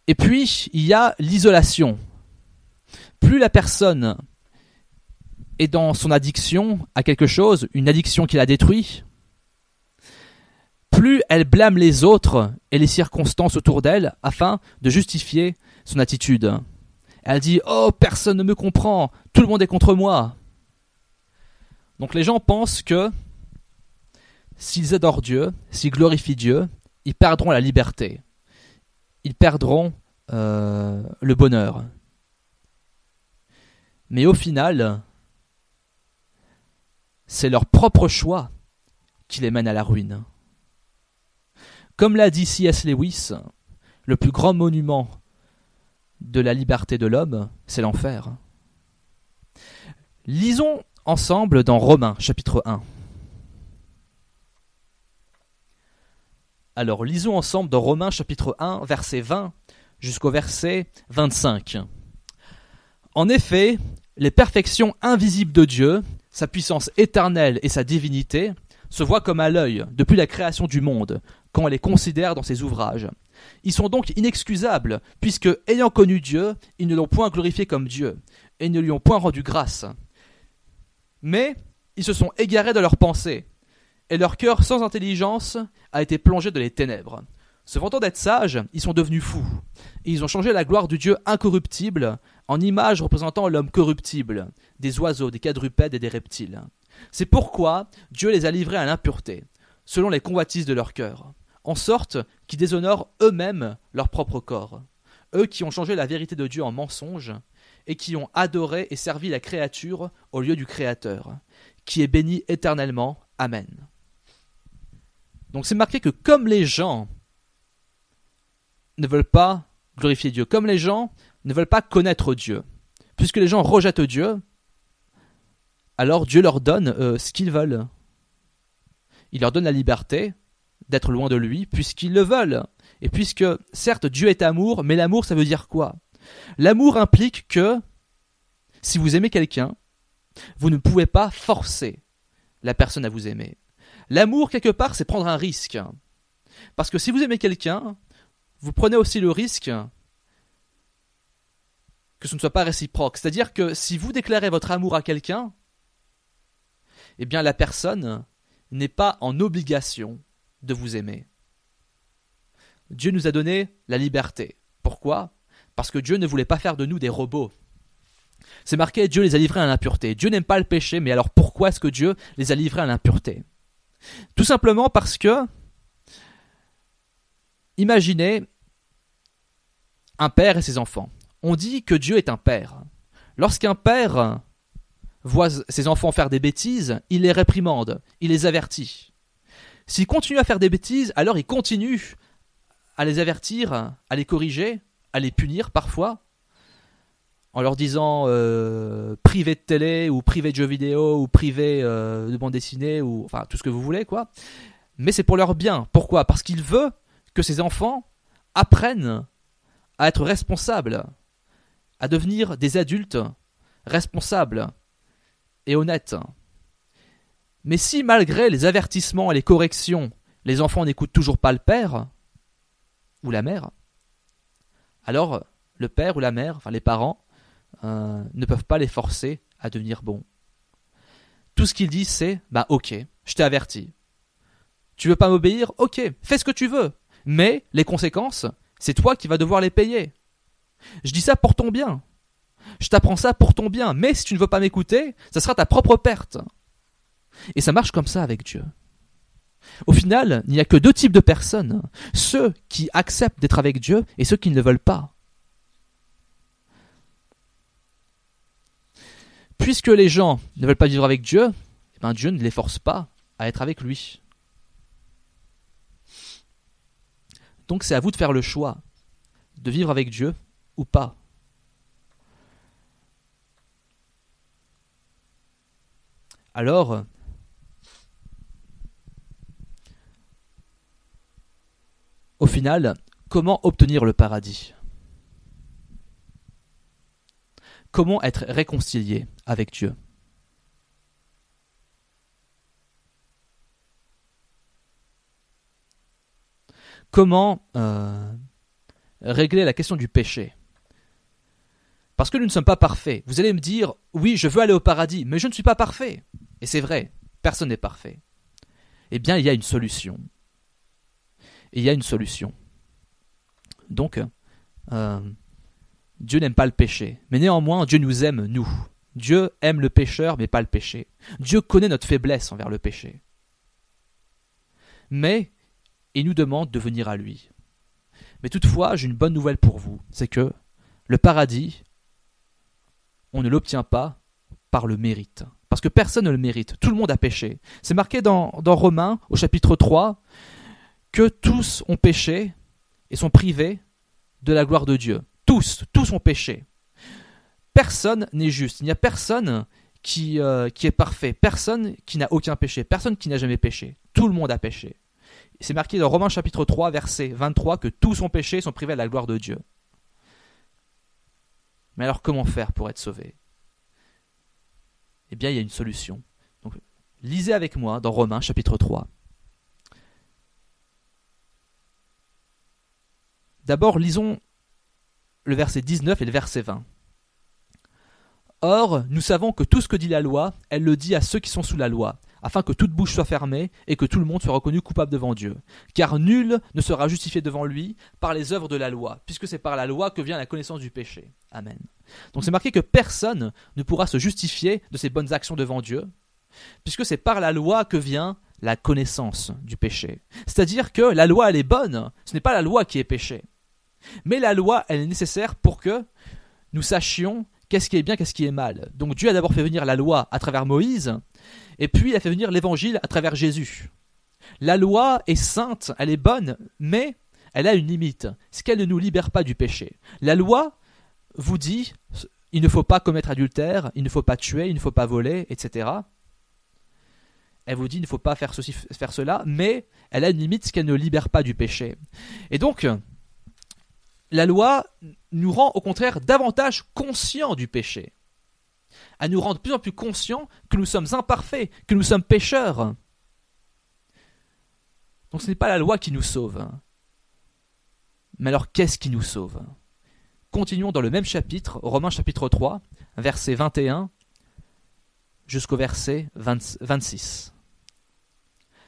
Et puis, il y a l'isolation. Plus la personne est dans son addiction à quelque chose, une addiction qui la détruit, plus elle blâme les autres et les circonstances autour d'elle afin de justifier son attitude. Elle dit « Oh, personne ne me comprend, tout le monde est contre moi ». Donc les gens pensent que s'ils adorent Dieu, s'ils glorifient Dieu, ils perdront la liberté. Ils perdront le bonheur. Mais au final, c'est leur propre choix qui les mène à la ruine. Comme l'a dit C.S. Lewis, le plus grand monument de la liberté de l'homme, c'est l'enfer. Lisons ensemble dans Romains, chapitre 1. Alors, lisons ensemble dans Romains, chapitre 1, verset 20 jusqu'au verset 25. En effet, les perfections invisibles de Dieu, sa puissance éternelle et sa divinité, se voient comme à l'œil depuis la création du monde, quand on les considère dans ses ouvrages. Ils sont donc inexcusables, puisque, ayant connu Dieu, ils ne l'ont point glorifié comme Dieu, et ne lui ont point rendu grâce. Mais ils se sont égarés de leurs pensées, et leur cœur sans intelligence a été plongé dans les ténèbres. Se vantant d'être sages, ils sont devenus fous, et ils ont changé la gloire du Dieu incorruptible en image représentant l'homme corruptible, des oiseaux, des quadrupèdes et des reptiles. C'est pourquoi Dieu les a livrés à l'impureté, selon les convoitises de leur cœur, en sorte qu'ils déshonorent eux-mêmes leur propre corps, eux qui ont changé la vérité de Dieu en mensonge, et qui ont adoré et servi la créature au lieu du Créateur, qui est béni éternellement. Amen. Donc c'est marqué que comme les gens ne veulent pas glorifier Dieu, comme les gens ne veulent pas connaître Dieu, puisque les gens rejettent Dieu, alors Dieu leur donne ce qu'ils veulent. Il leur donne la liberté d'être loin de lui, puisqu'ils le veulent. Et puisque, certes, Dieu est amour, mais l'amour, ça veut dire quoi ? L'amour implique que, si vous aimez quelqu'un, vous ne pouvez pas forcer la personne à vous aimer. L'amour, quelque part, c'est prendre un risque. Parce que si vous aimez quelqu'un, vous prenez aussi le risque que ce ne soit pas réciproque. C'est-à-dire que si vous déclarez votre amour à quelqu'un, eh bien la personne n'est pas en obligation de vous aimer. Dieu nous a donné la liberté. Pourquoi ? Parce que Dieu ne voulait pas faire de nous des robots. C'est marqué, Dieu les a livrés à l'impureté. Dieu n'aime pas le péché, mais alors pourquoi est-ce que Dieu les a livrés à l'impureté ? Tout simplement parce que, imaginez un père et ses enfants. On dit que Dieu est un père. Lorsqu'un père voit ses enfants faire des bêtises, il les réprimande, il les avertit. S'il continue à faire des bêtises, alors il continue à les avertir, à les corriger, à les punir parfois, en leur disant privé de télé, ou privé de jeux vidéo, ou privé de bande dessinée, ou enfin tout ce que vous voulez, quoi. Mais c'est pour leur bien. Pourquoi ? Parce qu'il veut que ses enfants apprennent à être responsables, à devenir des adultes responsables et honnêtes. Mais si malgré les avertissements et les corrections, les enfants n'écoutent toujours pas le père ou la mère, alors le père ou la mère, enfin les parents, ne peuvent pas les forcer à devenir bons. Tout ce qu'ils disent c'est « ok, je t'ai averti. Tu veux pas m'obéir ? Ok, fais ce que tu veux. Mais les conséquences, c'est toi qui vas devoir les payer. Je dis ça pour ton bien. Je t'apprends ça pour ton bien. Mais si tu ne veux pas m'écouter, ça sera ta propre perte. » Et ça marche comme ça avec Dieu. Au final, il n'y a que deux types de personnes. Ceux qui acceptent d'être avec Dieu et ceux qui ne le veulent pas. Puisque les gens ne veulent pas vivre avec Dieu, Dieu ne les force pas à être avec lui. Donc c'est à vous de faire le choix de vivre avec Dieu ou pas. Alors, au final, comment obtenir le paradis ? Comment être réconcilié avec Dieu ? Comment régler la question du péché ? Parce que nous ne sommes pas parfaits. Vous allez me dire, oui, je veux aller au paradis, mais je ne suis pas parfait. Et c'est vrai, personne n'est parfait. Eh bien, il y a une solution. Il y a une solution. Donc, Dieu n'aime pas le péché. Mais néanmoins, Dieu nous aime, nous. Dieu aime le pécheur, mais pas le péché. Dieu connaît notre faiblesse envers le péché. Mais il nous demande de venir à lui. Mais toutefois, j'ai une bonne nouvelle pour vous. C'est que le paradis, on ne l'obtient pas par le mérite. Parce que personne ne le mérite. Tout le monde a péché. C'est marqué dans Romains, au chapitre 3, que tous ont péché et sont privés de la gloire de Dieu. Tous ont péché. Personne n'est juste. Il n'y a personne qui est parfait. Personne qui n'a aucun péché. Personne qui n'a jamais péché. Tout le monde a péché. C'est marqué dans Romains chapitre 3, verset 23, que tous ont péché et sont privés de la gloire de Dieu. Mais alors comment faire pour être sauvé ? Eh bien, il y a une solution. Donc, lisez avec moi dans Romains chapitre 3. D'abord, lisons le verset 19 et le verset 20. Or, nous savons que tout ce que dit la loi, elle le dit à ceux qui sont sous la loi, afin que toute bouche soit fermée et que tout le monde soit reconnu coupable devant Dieu. Car nul ne sera justifié devant lui par les œuvres de la loi, puisque c'est par la loi que vient la connaissance du péché. Amen. Donc c'est marqué que personne ne pourra se justifier de ses bonnes actions devant Dieu, puisque c'est par la loi que vient la connaissance du péché. C'est-à-dire que la loi, elle est bonne, ce n'est pas la loi qui est péché. Mais la loi, elle est nécessaire pour que nous sachions qu'est-ce qui est bien, qu'est-ce qui est mal. Donc Dieu a d'abord fait venir la loi à travers Moïse, et puis il a fait venir l'évangile à travers Jésus. La loi est sainte, elle est bonne, mais elle a une limite, c'est qu'elle ne nous libère pas du péché. La loi vous dit, il ne faut pas commettre adultère, il ne faut pas tuer, il ne faut pas voler, etc. Elle vous dit, il ne faut pas faire ceci, faire cela, mais elle a une limite, c'est qu'elle ne libère pas du péché. Et donc, la loi nous rend au contraire davantage conscients du péché. Elle nous rend de plus en plus conscients que nous sommes imparfaits, que nous sommes pécheurs. Donc ce n'est pas la loi qui nous sauve. Mais alors, qu'est-ce qui nous sauve? Continuons dans le même chapitre, Romains chapitre 3, verset 21 jusqu'au verset 26.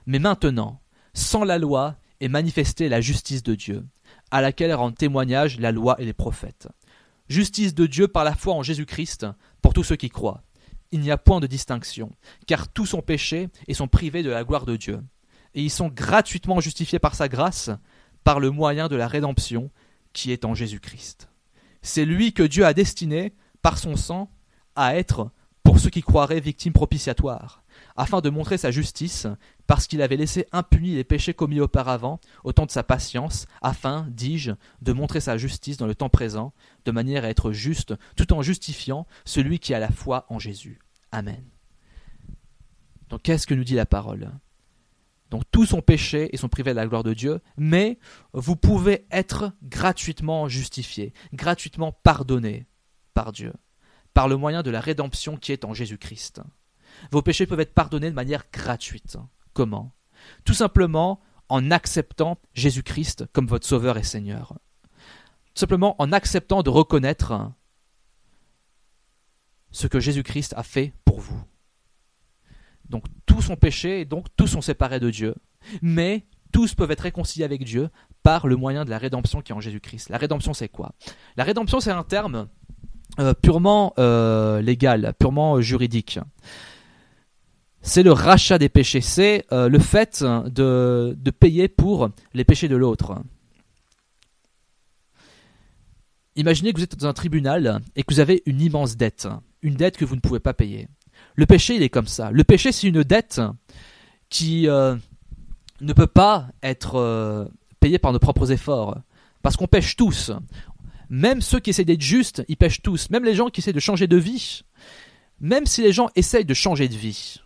Mais maintenant, sans la loi est manifestée la justice de Dieu, à laquelle rendent témoignage la loi et les prophètes. Justice de Dieu par la foi en Jésus-Christ pour tous ceux qui croient. Il n'y a point de distinction, car tous sont péchés et sont privés de la gloire de Dieu. Et ils sont gratuitement justifiés par sa grâce, par le moyen de la rédemption qui est en Jésus-Christ. C'est lui que Dieu a destiné, par son sang, à être, pour ceux qui croiraient, victime propitiatoire, afin de montrer sa justice, parce qu'il avait laissé impunis les péchés commis auparavant, au temps de sa patience, afin, dis-je, de montrer sa justice dans le temps présent, de manière à être juste, tout en justifiant celui qui a la foi en Jésus. Amen. Donc qu'est-ce que nous dit la parole? Donc tous sont péchés et sont privés de la gloire de Dieu, mais vous pouvez être gratuitement justifiés, gratuitement pardonnés par Dieu, par le moyen de la rédemption qui est en Jésus-Christ. Vos péchés peuvent être pardonnés de manière gratuite. Comment? Tout simplement en acceptant Jésus-Christ comme votre Sauveur et Seigneur. Tout simplement en acceptant de reconnaître ce que Jésus-Christ a fait pour vous. Donc tous sont péchés et donc tous sont séparés de Dieu. Mais tous peuvent être réconciliés avec Dieu par le moyen de la rédemption qui est en Jésus-Christ. La rédemption, c'est quoi? La rédemption, c'est un terme purement légal, purement juridique. C'est le rachat des péchés, c'est le fait de payer pour les péchés de l'autre. Imaginez que vous êtes dans un tribunal et que vous avez une immense dette, une dette que vous ne pouvez pas payer. Le péché, il est comme ça. Le péché, c'est une dette qui ne peut pas être payée par nos propres efforts, parce qu'on pêche tous. Même ceux qui essaient d'être justes, ils pêchent tous. Même les gens qui essaient de changer de vie, même si les gens essayent de changer de vie,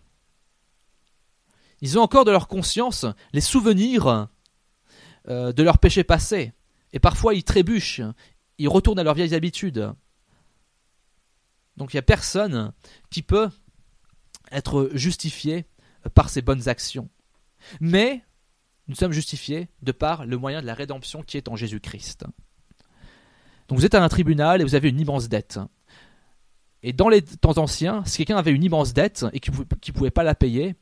ils ont encore de leur conscience les souvenirs de leurs péchés passés. Et parfois, ils trébuchent, ils retournent à leurs vieilles habitudes. Donc il n'y a personne qui peut être justifié par ses bonnes actions. Mais nous sommes justifiés de par le moyen de la rédemption qui est en Jésus-Christ. Donc vous êtes à un tribunal et vous avez une immense dette. Et dans les temps anciens, si quelqu'un avait une immense dette et qu'il ne pouvait pas la payer,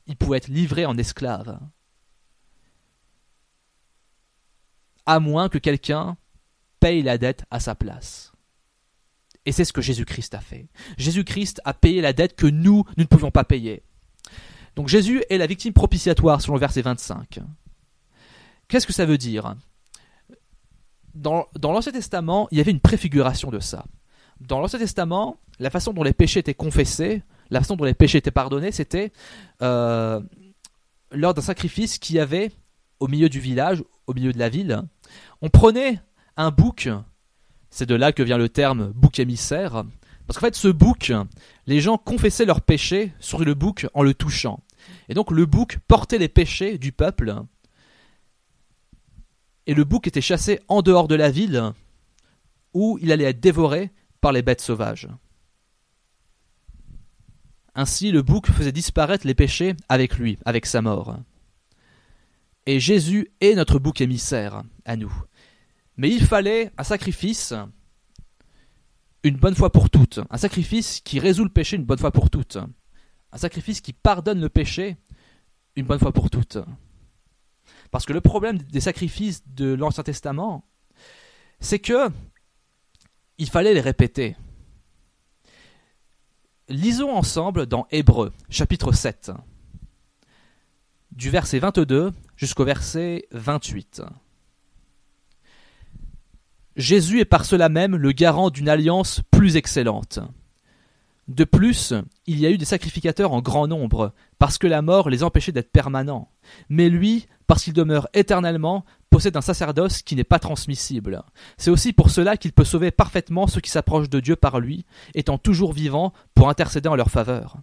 il pouvait être livré en esclave. À moins que quelqu'un paye la dette à sa place. Et c'est ce que Jésus-Christ a fait. Jésus-Christ a payé la dette que nous ne pouvions pas payer. Donc Jésus est la victime propitiatoire selon le verset 25. Qu'est-ce que ça veut dire? Dans l'Ancien Testament, il y avait une préfiguration de ça. Dans l'Ancien Testament, la façon dont les péchés étaient confessés, la façon dont les péchés étaient pardonnés, c'était lors d'un sacrifice qu'il y avait au milieu du village, au milieu de la ville. On prenait un bouc, c'est de là que vient le terme bouc émissaire, parce qu'en fait ce bouc, les gens confessaient leurs péchés sur le bouc en le touchant. Et donc le bouc portait les péchés du peuple, et le bouc était chassé en dehors de la ville, où il allait être dévoré par les bêtes sauvages. Ainsi, le bouc faisait disparaître les péchés avec lui, avec sa mort. Et Jésus est notre bouc émissaire à nous. Mais il fallait un sacrifice une bonne fois pour toutes, un sacrifice qui résout le péché une bonne fois pour toutes, un sacrifice qui pardonne le péché une bonne fois pour toutes. Parce que le problème des sacrifices de l'Ancien Testament, c'est que il fallait les répéter. Lisons ensemble dans Hébreux, chapitre 7, du verset 22 jusqu'au verset 28. Jésus est par cela même le garant d'une alliance plus excellente. De plus, il y a eu des sacrificateurs en grand nombre, parce que la mort les empêchait d'être permanents. Mais lui, parce qu'il demeure éternellement, possède un sacerdoce qui n'est pas transmissible. C'est aussi pour cela qu'il peut sauver parfaitement ceux qui s'approchent de Dieu par lui, étant toujours vivant pour intercéder en leur faveur.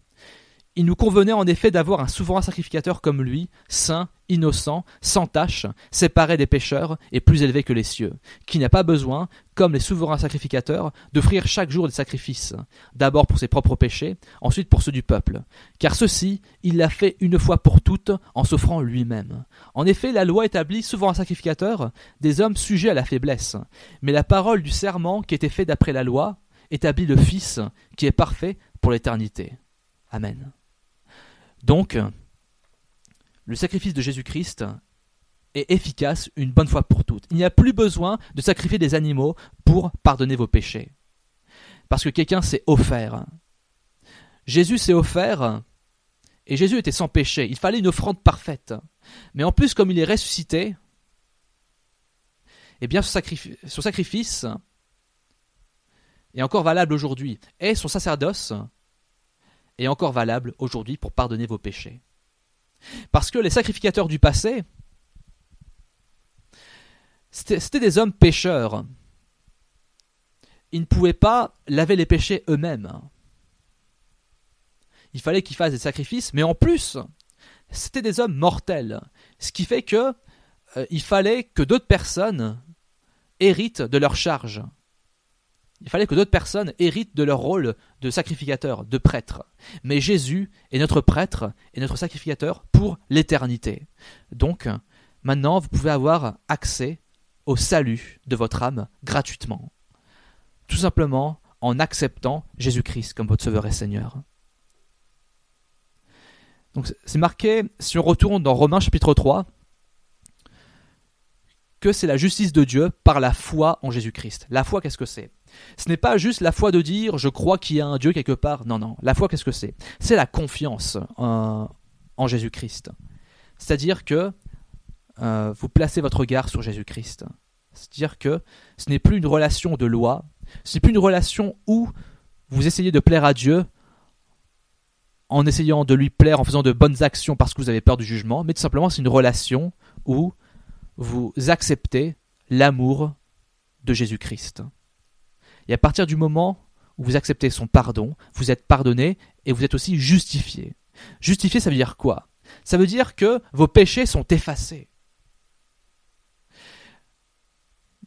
Il nous convenait en effet d'avoir un souverain sacrificateur comme lui, saint, innocent, sans tache, séparé des pécheurs et plus élevé que les cieux, qui n'a pas besoin, comme les souverains sacrificateurs, d'offrir chaque jour des sacrifices, d'abord pour ses propres péchés, ensuite pour ceux du peuple. Car ceci, il l'a fait une fois pour toutes en s'offrant lui-même. En effet, la loi établit souverain sacrificateur des hommes sujets à la faiblesse, mais la parole du serment qui était fait d'après la loi établit le Fils qui est parfait pour l'éternité. Amen. Donc, le sacrifice de Jésus-Christ est efficace une bonne fois pour toutes. Il n'y a plus besoin de sacrifier des animaux pour pardonner vos péchés. Parce que quelqu'un s'est offert. Jésus s'est offert, et Jésus était sans péché. Il fallait une offrande parfaite. Mais en plus, comme il est ressuscité, eh bien, son sacrifice est encore valable aujourd'hui. Et son sacerdoce est encore valable aujourd'hui pour pardonner vos péchés. Parce que les sacrificateurs du passé, c'était des hommes pécheurs. Ils ne pouvaient pas laver les péchés eux-mêmes. Il fallait qu'ils fassent des sacrifices, mais en plus, c'était des hommes mortels. Ce qui fait que il fallait que d'autres personnes héritent de leur charge. Il fallait que d'autres personnes héritent de leur rôle de sacrificateur, de prêtre. Mais Jésus est notre prêtre et notre sacrificateur pour l'éternité. Donc, maintenant, vous pouvez avoir accès au salut de votre âme gratuitement. Tout simplement en acceptant Jésus-Christ comme votre Sauveur et Seigneur. Donc, c'est marqué, si on retourne dans Romains chapitre 3, que c'est la justice de Dieu par la foi en Jésus-Christ. La foi, qu'est-ce que c'est ? Ce n'est pas juste la foi de dire « je crois qu'il y a un Dieu quelque part ». Non, non. La foi, qu'est-ce que c'est ? C'est la confiance en Jésus-Christ. C'est-à-dire que vous placez votre regard sur Jésus-Christ. C'est-à-dire que ce n'est plus une relation de loi, ce n'est plus une relation où vous essayez de plaire à Dieu en essayant de lui plaire, en faisant de bonnes actions parce que vous avez peur du jugement, mais tout simplement c'est une relation où vous acceptez l'amour de Jésus-Christ. Et à partir du moment où vous acceptez son pardon, vous êtes pardonné et vous êtes aussi justifié. Justifié, ça veut dire quoi ? Ça veut dire que vos péchés sont effacés.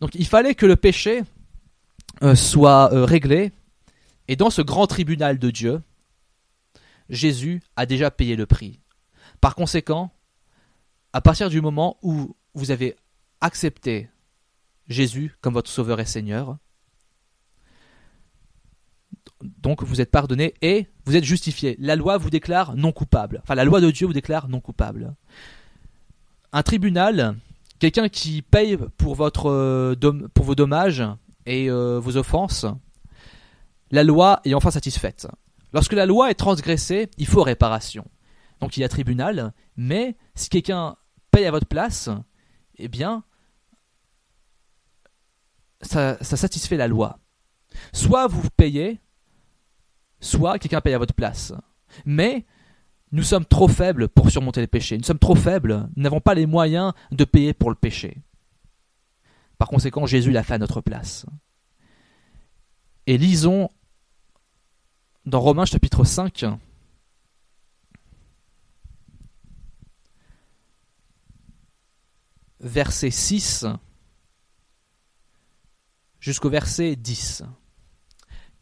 Donc il fallait que le péché soit réglé, et dans ce grand tribunal de Dieu, Jésus a déjà payé le prix. Par conséquent, à partir du moment où vous avez accepté Jésus comme votre Sauveur et Seigneur, donc vous êtes pardonné et vous êtes justifié. La loi vous déclare non coupable. Enfin, la loi de Dieu vous déclare non coupable. Un tribunal, quelqu'un qui paye pour vos dommages et vos offenses, la loi est enfin satisfaite. Lorsque la loi est transgressée, il faut réparation. Donc il y a tribunal, mais si quelqu'un paye à votre place, eh bien, ça satisfait la loi. Soit vous payez, soit quelqu'un paye à votre place. Mais nous sommes trop faibles pour surmonter les péchés. Nous sommes trop faibles, nous n'avons pas les moyens de payer pour le péché. Par conséquent, Jésus l'a fait à notre place. Et lisons dans Romains chapitre 5, verset 6 jusqu'au verset 10.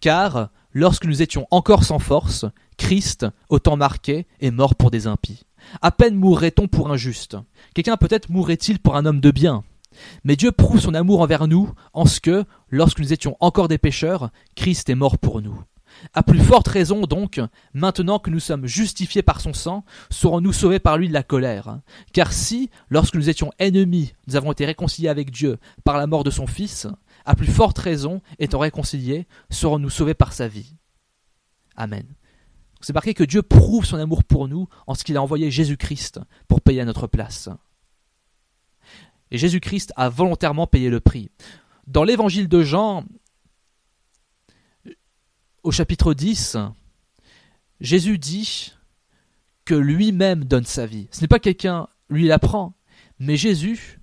Car, lorsque nous étions encore sans force, Christ, au temps marqué, est mort pour des impies. À peine mourrait-on pour un juste. Quelqu'un peut-être mourrait-il pour un homme de bien. Mais Dieu prouve son amour envers nous en ce que, lorsque nous étions encore des pécheurs, Christ est mort pour nous. À plus forte raison donc, maintenant que nous sommes justifiés par son sang, serons-nous sauvés par lui de la colère. Car si, lorsque nous étions ennemis, nous avons été réconciliés avec Dieu par la mort de son Fils, à plus forte raison, étant réconciliés, serons-nous sauvés par sa vie. Amen. C'est marqué que Dieu prouve son amour pour nous en ce qu'il a envoyé Jésus-Christ pour payer à notre place. Et Jésus-Christ a volontairement payé le prix. Dans l'évangile de Jean, au chapitre 10, Jésus dit que lui-même donne sa vie. Ce n'est pas quelqu'un, lui la prend, mais Jésus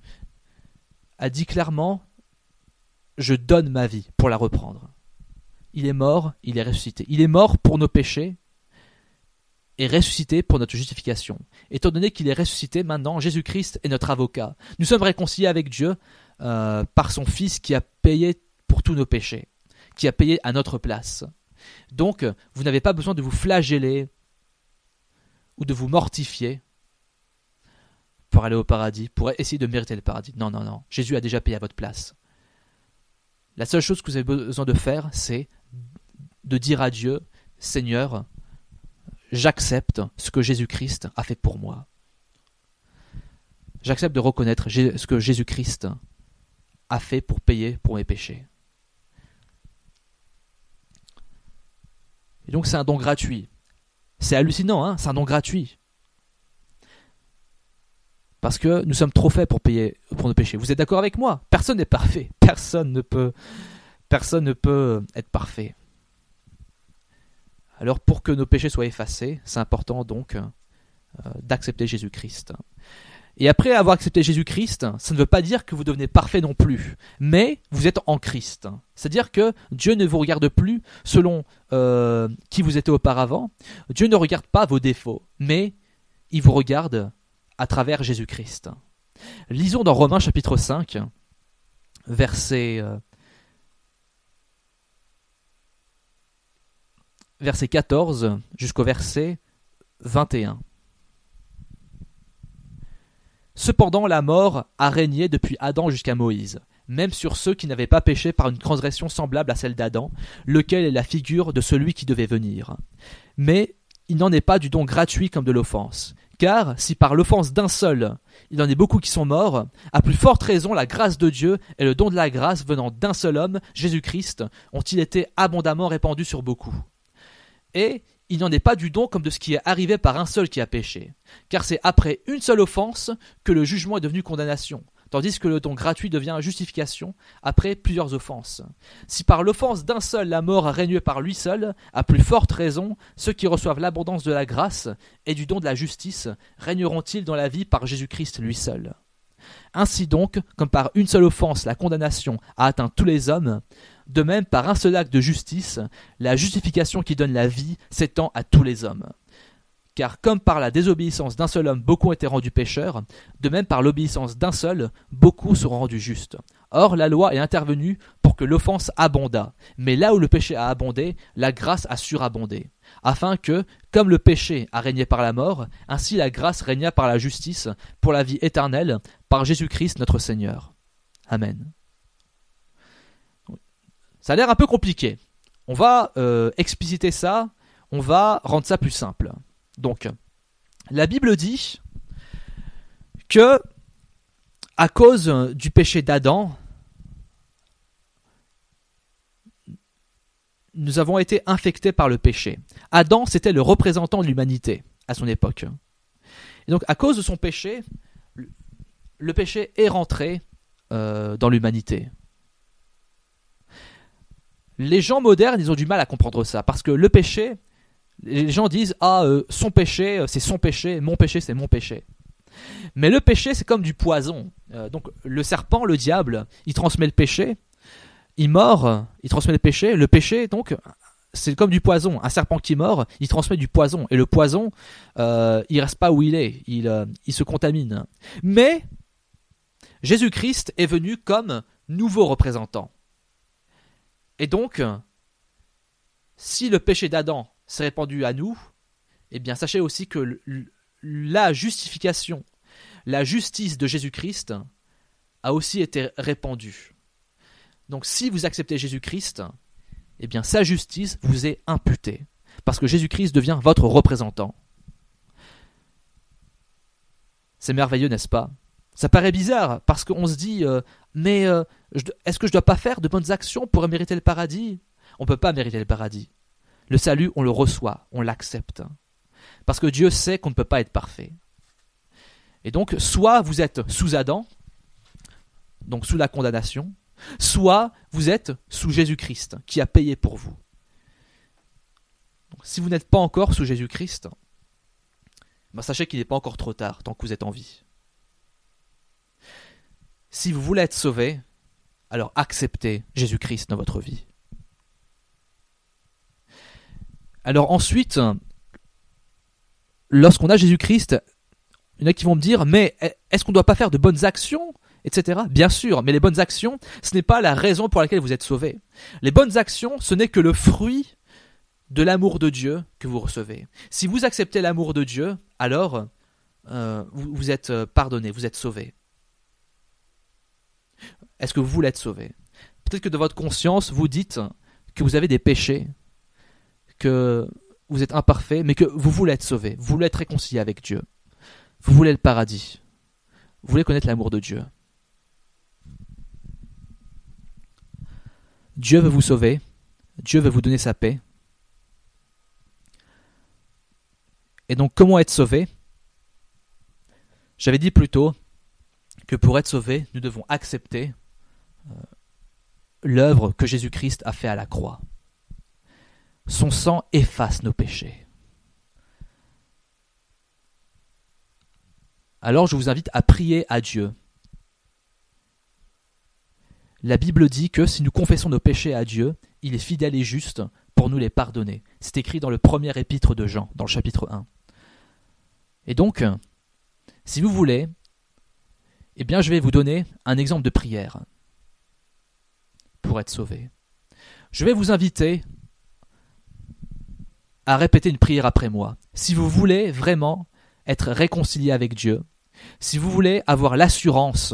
a dit clairement « Je donne ma vie pour la reprendre ». Il est mort, il est ressuscité. Il est mort pour nos péchés est ressuscité pour notre justification. Étant donné qu'il est ressuscité, maintenant, Jésus-Christ est notre avocat. Nous sommes réconciliés avec Dieu par son Fils qui a payé pour tous nos péchés, qui a payé à notre place. Donc, vous n'avez pas besoin de vous flageller ou de vous mortifier pour aller au paradis, pour essayer de mériter le paradis. Non, non, non. Jésus a déjà payé à votre place. La seule chose que vous avez besoin de faire, c'est de dire à Dieu, Seigneur, j'accepte ce que Jésus-Christ a fait pour moi. J'accepte de reconnaître ce que Jésus-Christ a fait pour payer pour mes péchés. Et donc c'est un don gratuit. C'est hallucinant, hein, c'est un don gratuit. Parce que nous sommes trop faits pour payer pour nos péchés. Vous êtes d'accord avec moi? Personne n'est parfait. Personne ne peut être parfait. Alors pour que nos péchés soient effacés, c'est important donc d'accepter Jésus-Christ. Et après avoir accepté Jésus-Christ, ça ne veut pas dire que vous devenez parfait non plus, mais vous êtes en Christ. C'est-à-dire que Dieu ne vous regarde plus selon qui vous étiez auparavant. Dieu ne regarde pas vos défauts, mais il vous regarde à travers Jésus-Christ. Lisons dans Romains chapitre 5, verset 14 jusqu'au verset 21. Cependant, la mort a régné depuis Adam jusqu'à Moïse, même sur ceux qui n'avaient pas péché par une transgression semblable à celle d'Adam, lequel est la figure de celui qui devait venir. Mais il n'en est pas du don gratuit comme de l'offense. Car si par l'offense d'un seul, il en est beaucoup qui sont morts, à plus forte raison la grâce de Dieu et le don de la grâce venant d'un seul homme, Jésus-Christ, ont-ils été abondamment répandus sur beaucoup. Et il n'en est pas du don comme de ce qui est arrivé par un seul qui a péché. Car c'est après une seule offense que le jugement est devenu condamnation, tandis que le don gratuit devient justification après plusieurs offenses. Si par l'offense d'un seul la mort a régné par lui seul, à plus forte raison, ceux qui reçoivent l'abondance de la grâce et du don de la justice régneront-ils dans la vie par Jésus-Christ lui seul. Ainsi donc, comme par une seule offense la condamnation a atteint tous les hommes, de même par un seul acte de justice, la justification qui donne la vie s'étend à tous les hommes. Car comme par la désobéissance d'un seul homme beaucoup ont été rendus pécheurs, de même par l'obéissance d'un seul, beaucoup seront rendus justes. Or la loi est intervenue pour que l'offense abondât, mais là où le péché a abondé, la grâce a surabondé, afin que, comme le péché a régné par la mort, ainsi la grâce régna par la justice, pour la vie éternelle, par Jésus-Christ notre Seigneur. Amen. Ça a l'air un peu compliqué. On va expliciter ça, on va rendre ça plus simple. Donc, la Bible dit que, à cause du péché d'Adam, nous avons été infectés par le péché. Adam, c'était le représentant de l'humanité à son époque. Et donc, à cause de son péché, le péché est rentré dans l'humanité. Les gens modernes, ils ont du mal à comprendre ça, parce que le péché, les gens disent son péché, c'est son péché, mon péché, c'est mon péché. Mais le péché, c'est comme du poison. Donc le serpent, le diable, il transmet le péché, il mord, il transmet le péché. Le péché, donc, c'est comme du poison. Un serpent qui mord, il transmet du poison. Et le poison, il reste pas où il est, il se contamine. Mais Jésus-Christ est venu comme nouveau représentant. Et donc, si le péché d'Adam s'est répandu à nous, eh bien sachez aussi que la justification, la justice de Jésus-Christ a aussi été répandue. Donc si vous acceptez Jésus-Christ, eh bien sa justice vous est imputée, parce que Jésus-Christ devient votre représentant. C'est merveilleux, n'est-ce pas? Ça paraît bizarre, parce qu'on se dit est-ce que je ne dois pas faire de bonnes actions pour mériter le paradis? On ne peut pas mériter le paradis. Le salut, on le reçoit, on l'accepte. Parce que Dieu sait qu'on ne peut pas être parfait. Et donc, soit vous êtes sous Adam, donc sous la condamnation, soit vous êtes sous Jésus-Christ, qui a payé pour vous. Donc, si vous n'êtes pas encore sous Jésus-Christ, sachez qu'il n'est pas encore trop tard, tant que vous êtes en vie. Si vous voulez être sauvé, alors acceptez Jésus-Christ dans votre vie. Alors ensuite, lorsqu'on a Jésus-Christ, il y en a qui vont me dire, mais est-ce qu'on ne doit pas faire de bonnes actions, etc. Bien sûr, mais les bonnes actions, ce n'est pas la raison pour laquelle vous êtes sauvés. Les bonnes actions, ce n'est que le fruit de l'amour de Dieu que vous recevez. Si vous acceptez l'amour de Dieu, alors vous êtes pardonné, vous êtes sauvé. Est-ce que vous voulez être sauvé? Peut-être que de votre conscience, vous dites que vous avez des péchés, que vous êtes imparfait, mais que vous voulez être sauvé, vous voulez être réconcilié avec Dieu. Vous voulez le paradis. Vous voulez connaître l'amour de Dieu. Dieu veut vous sauver. Dieu veut vous donner sa paix. Et donc, comment être sauvé? J'avais dit plus tôt que pour être sauvé, nous devons accepter l'œuvre que Jésus-Christ a fait à la croix. Son sang efface nos péchés. Alors je vous invite à prier à Dieu. La Bible dit que si nous confessons nos péchés à Dieu, il est fidèle et juste pour nous les pardonner. C'est écrit dans le premier épître de Jean, dans le chapitre 1. Et donc, si vous voulez, eh bien je vais vous donner un exemple de prière pour être sauvé. Je vais vous inviter à répéter une prière après moi. Si vous voulez vraiment être réconcilié avec Dieu, si vous voulez avoir l'assurance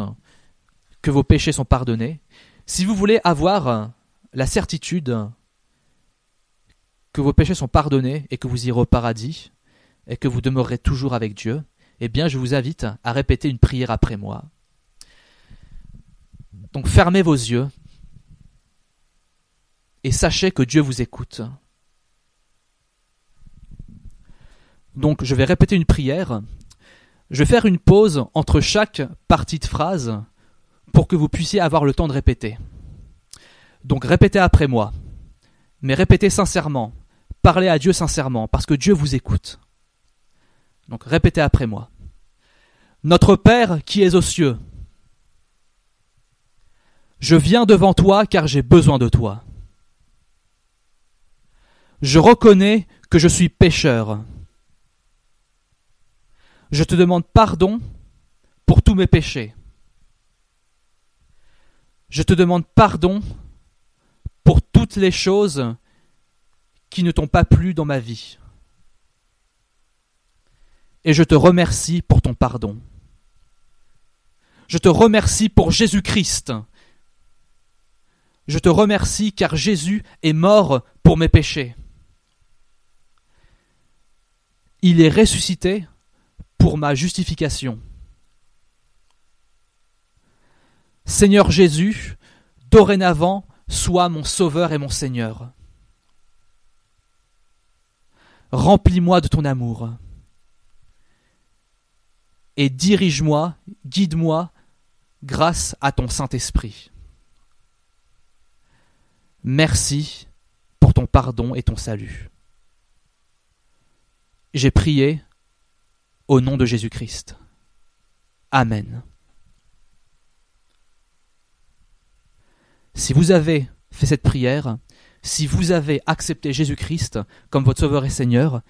que vos péchés sont pardonnés, si vous voulez avoir la certitude que vos péchés sont pardonnés et que vous irez au paradis et que vous demeurerez toujours avec Dieu, eh bien je vous invite à répéter une prière après moi. Donc fermez vos yeux et sachez que Dieu vous écoute. Donc je vais répéter une prière. Je vais faire une pause entre chaque partie de phrase pour que vous puissiez avoir le temps de répéter. Donc répétez après moi, mais répétez sincèrement. Parlez à Dieu sincèrement, parce que Dieu vous écoute. Donc répétez après moi. Notre Père qui es aux cieux, je viens devant toi car j'ai besoin de toi. Je reconnais que je suis pécheur. Je te demande pardon pour tous mes péchés. Je te demande pardon pour toutes les choses qui ne t'ont pas plu dans ma vie. Et je te remercie pour ton pardon. Je te remercie pour Jésus-Christ. Je te remercie car Jésus est mort pour mes péchés. Il est ressuscité pour ma justification. Seigneur Jésus, dorénavant, sois mon Sauveur et mon Seigneur. Remplis-moi de ton amour. Et dirige-moi, guide-moi, grâce à ton Saint-Esprit. Merci pour ton pardon et ton salut. J'ai prié au nom de Jésus-Christ. Amen. Si vous avez fait cette prière, si vous avez accepté Jésus-Christ comme votre Sauveur et Seigneur,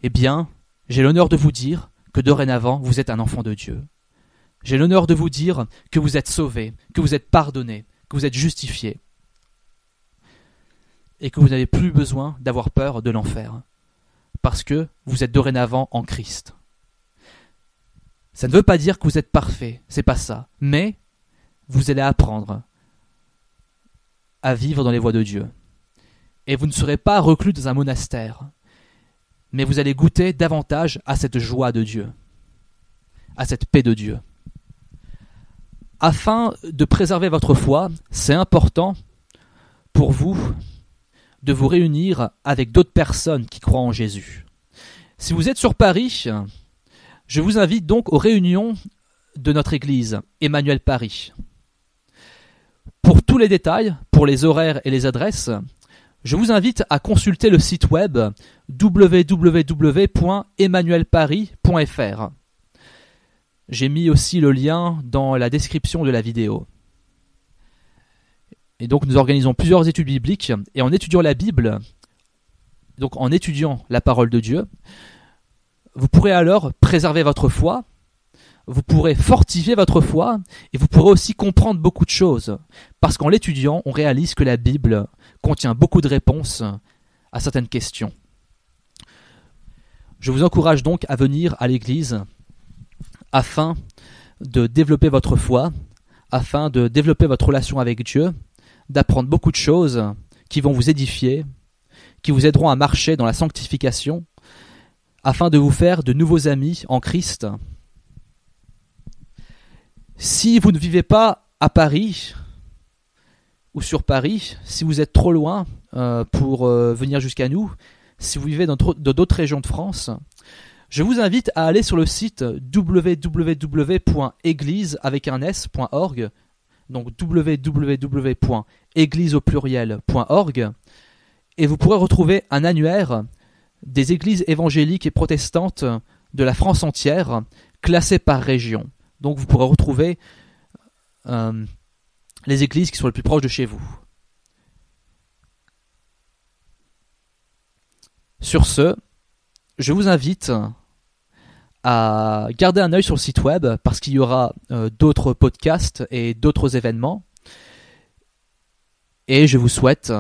eh bien, j'ai l'honneur de vous dire que dorénavant, vous êtes un enfant de Dieu. J'ai l'honneur de vous dire que vous êtes sauvé, que vous êtes pardonné, que vous êtes justifié, et que vous n'avez plus besoin d'avoir peur de l'enfer, parce que vous êtes dorénavant en Christ. Ça ne veut pas dire que vous êtes parfait, c'est pas ça, mais vous allez apprendre à vivre dans les voies de Dieu. Et vous ne serez pas reclus dans un monastère, mais vous allez goûter davantage à cette joie de Dieu, à cette paix de Dieu. Afin de préserver votre foi, c'est important pour vous de vous réunir avec d'autres personnes qui croient en Jésus. Si vous êtes sur Paris, je vous invite donc aux réunions de notre église, Emmanuel Paris. Pour tous les détails, pour les horaires et les adresses, je vous invite à consulter le site web www.emmanuelparis.fr. J'ai mis aussi le lien dans la description de la vidéo. Et donc nous organisons plusieurs études bibliques, et en étudiant la Bible, donc en étudiant la parole de Dieu, Vous pourrez alors préserver votre foi, vous pourrez fortifier votre foi et vous pourrez aussi comprendre beaucoup de choses. Parce qu'en l'étudiant, on réalise que la Bible contient beaucoup de réponses à certaines questions. Je vous encourage donc à venir à l'église afin de développer votre foi, afin de développer votre relation avec Dieu, d'apprendre beaucoup de choses qui vont vous édifier, qui vous aideront à marcher dans la sanctification, afin de vous faire de nouveaux amis en Christ. Si vous ne vivez pas à Paris ou sur Paris, si vous êtes trop loin pour venir jusqu'à nous, si vous vivez dans d'autres régions de France, je vous invite à aller sur le site www.église.org, donc www.église.org, et vous pourrez retrouver un annuaire des églises évangéliques et protestantes de la France entière, classées par région. Donc vous pourrez retrouver les églises qui sont les plus proches de chez vous. Sur ce, je vous invite à garder un œil sur le site web parce qu'il y aura d'autres podcasts et d'autres événements. Et je vous souhaite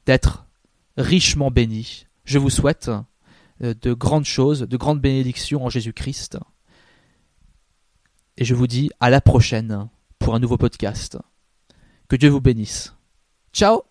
d'être richement bénis. Je vous souhaite de grandes choses, de grandes bénédictions en Jésus-Christ. Et je vous dis à la prochaine pour un nouveau podcast. Que Dieu vous bénisse. Ciao!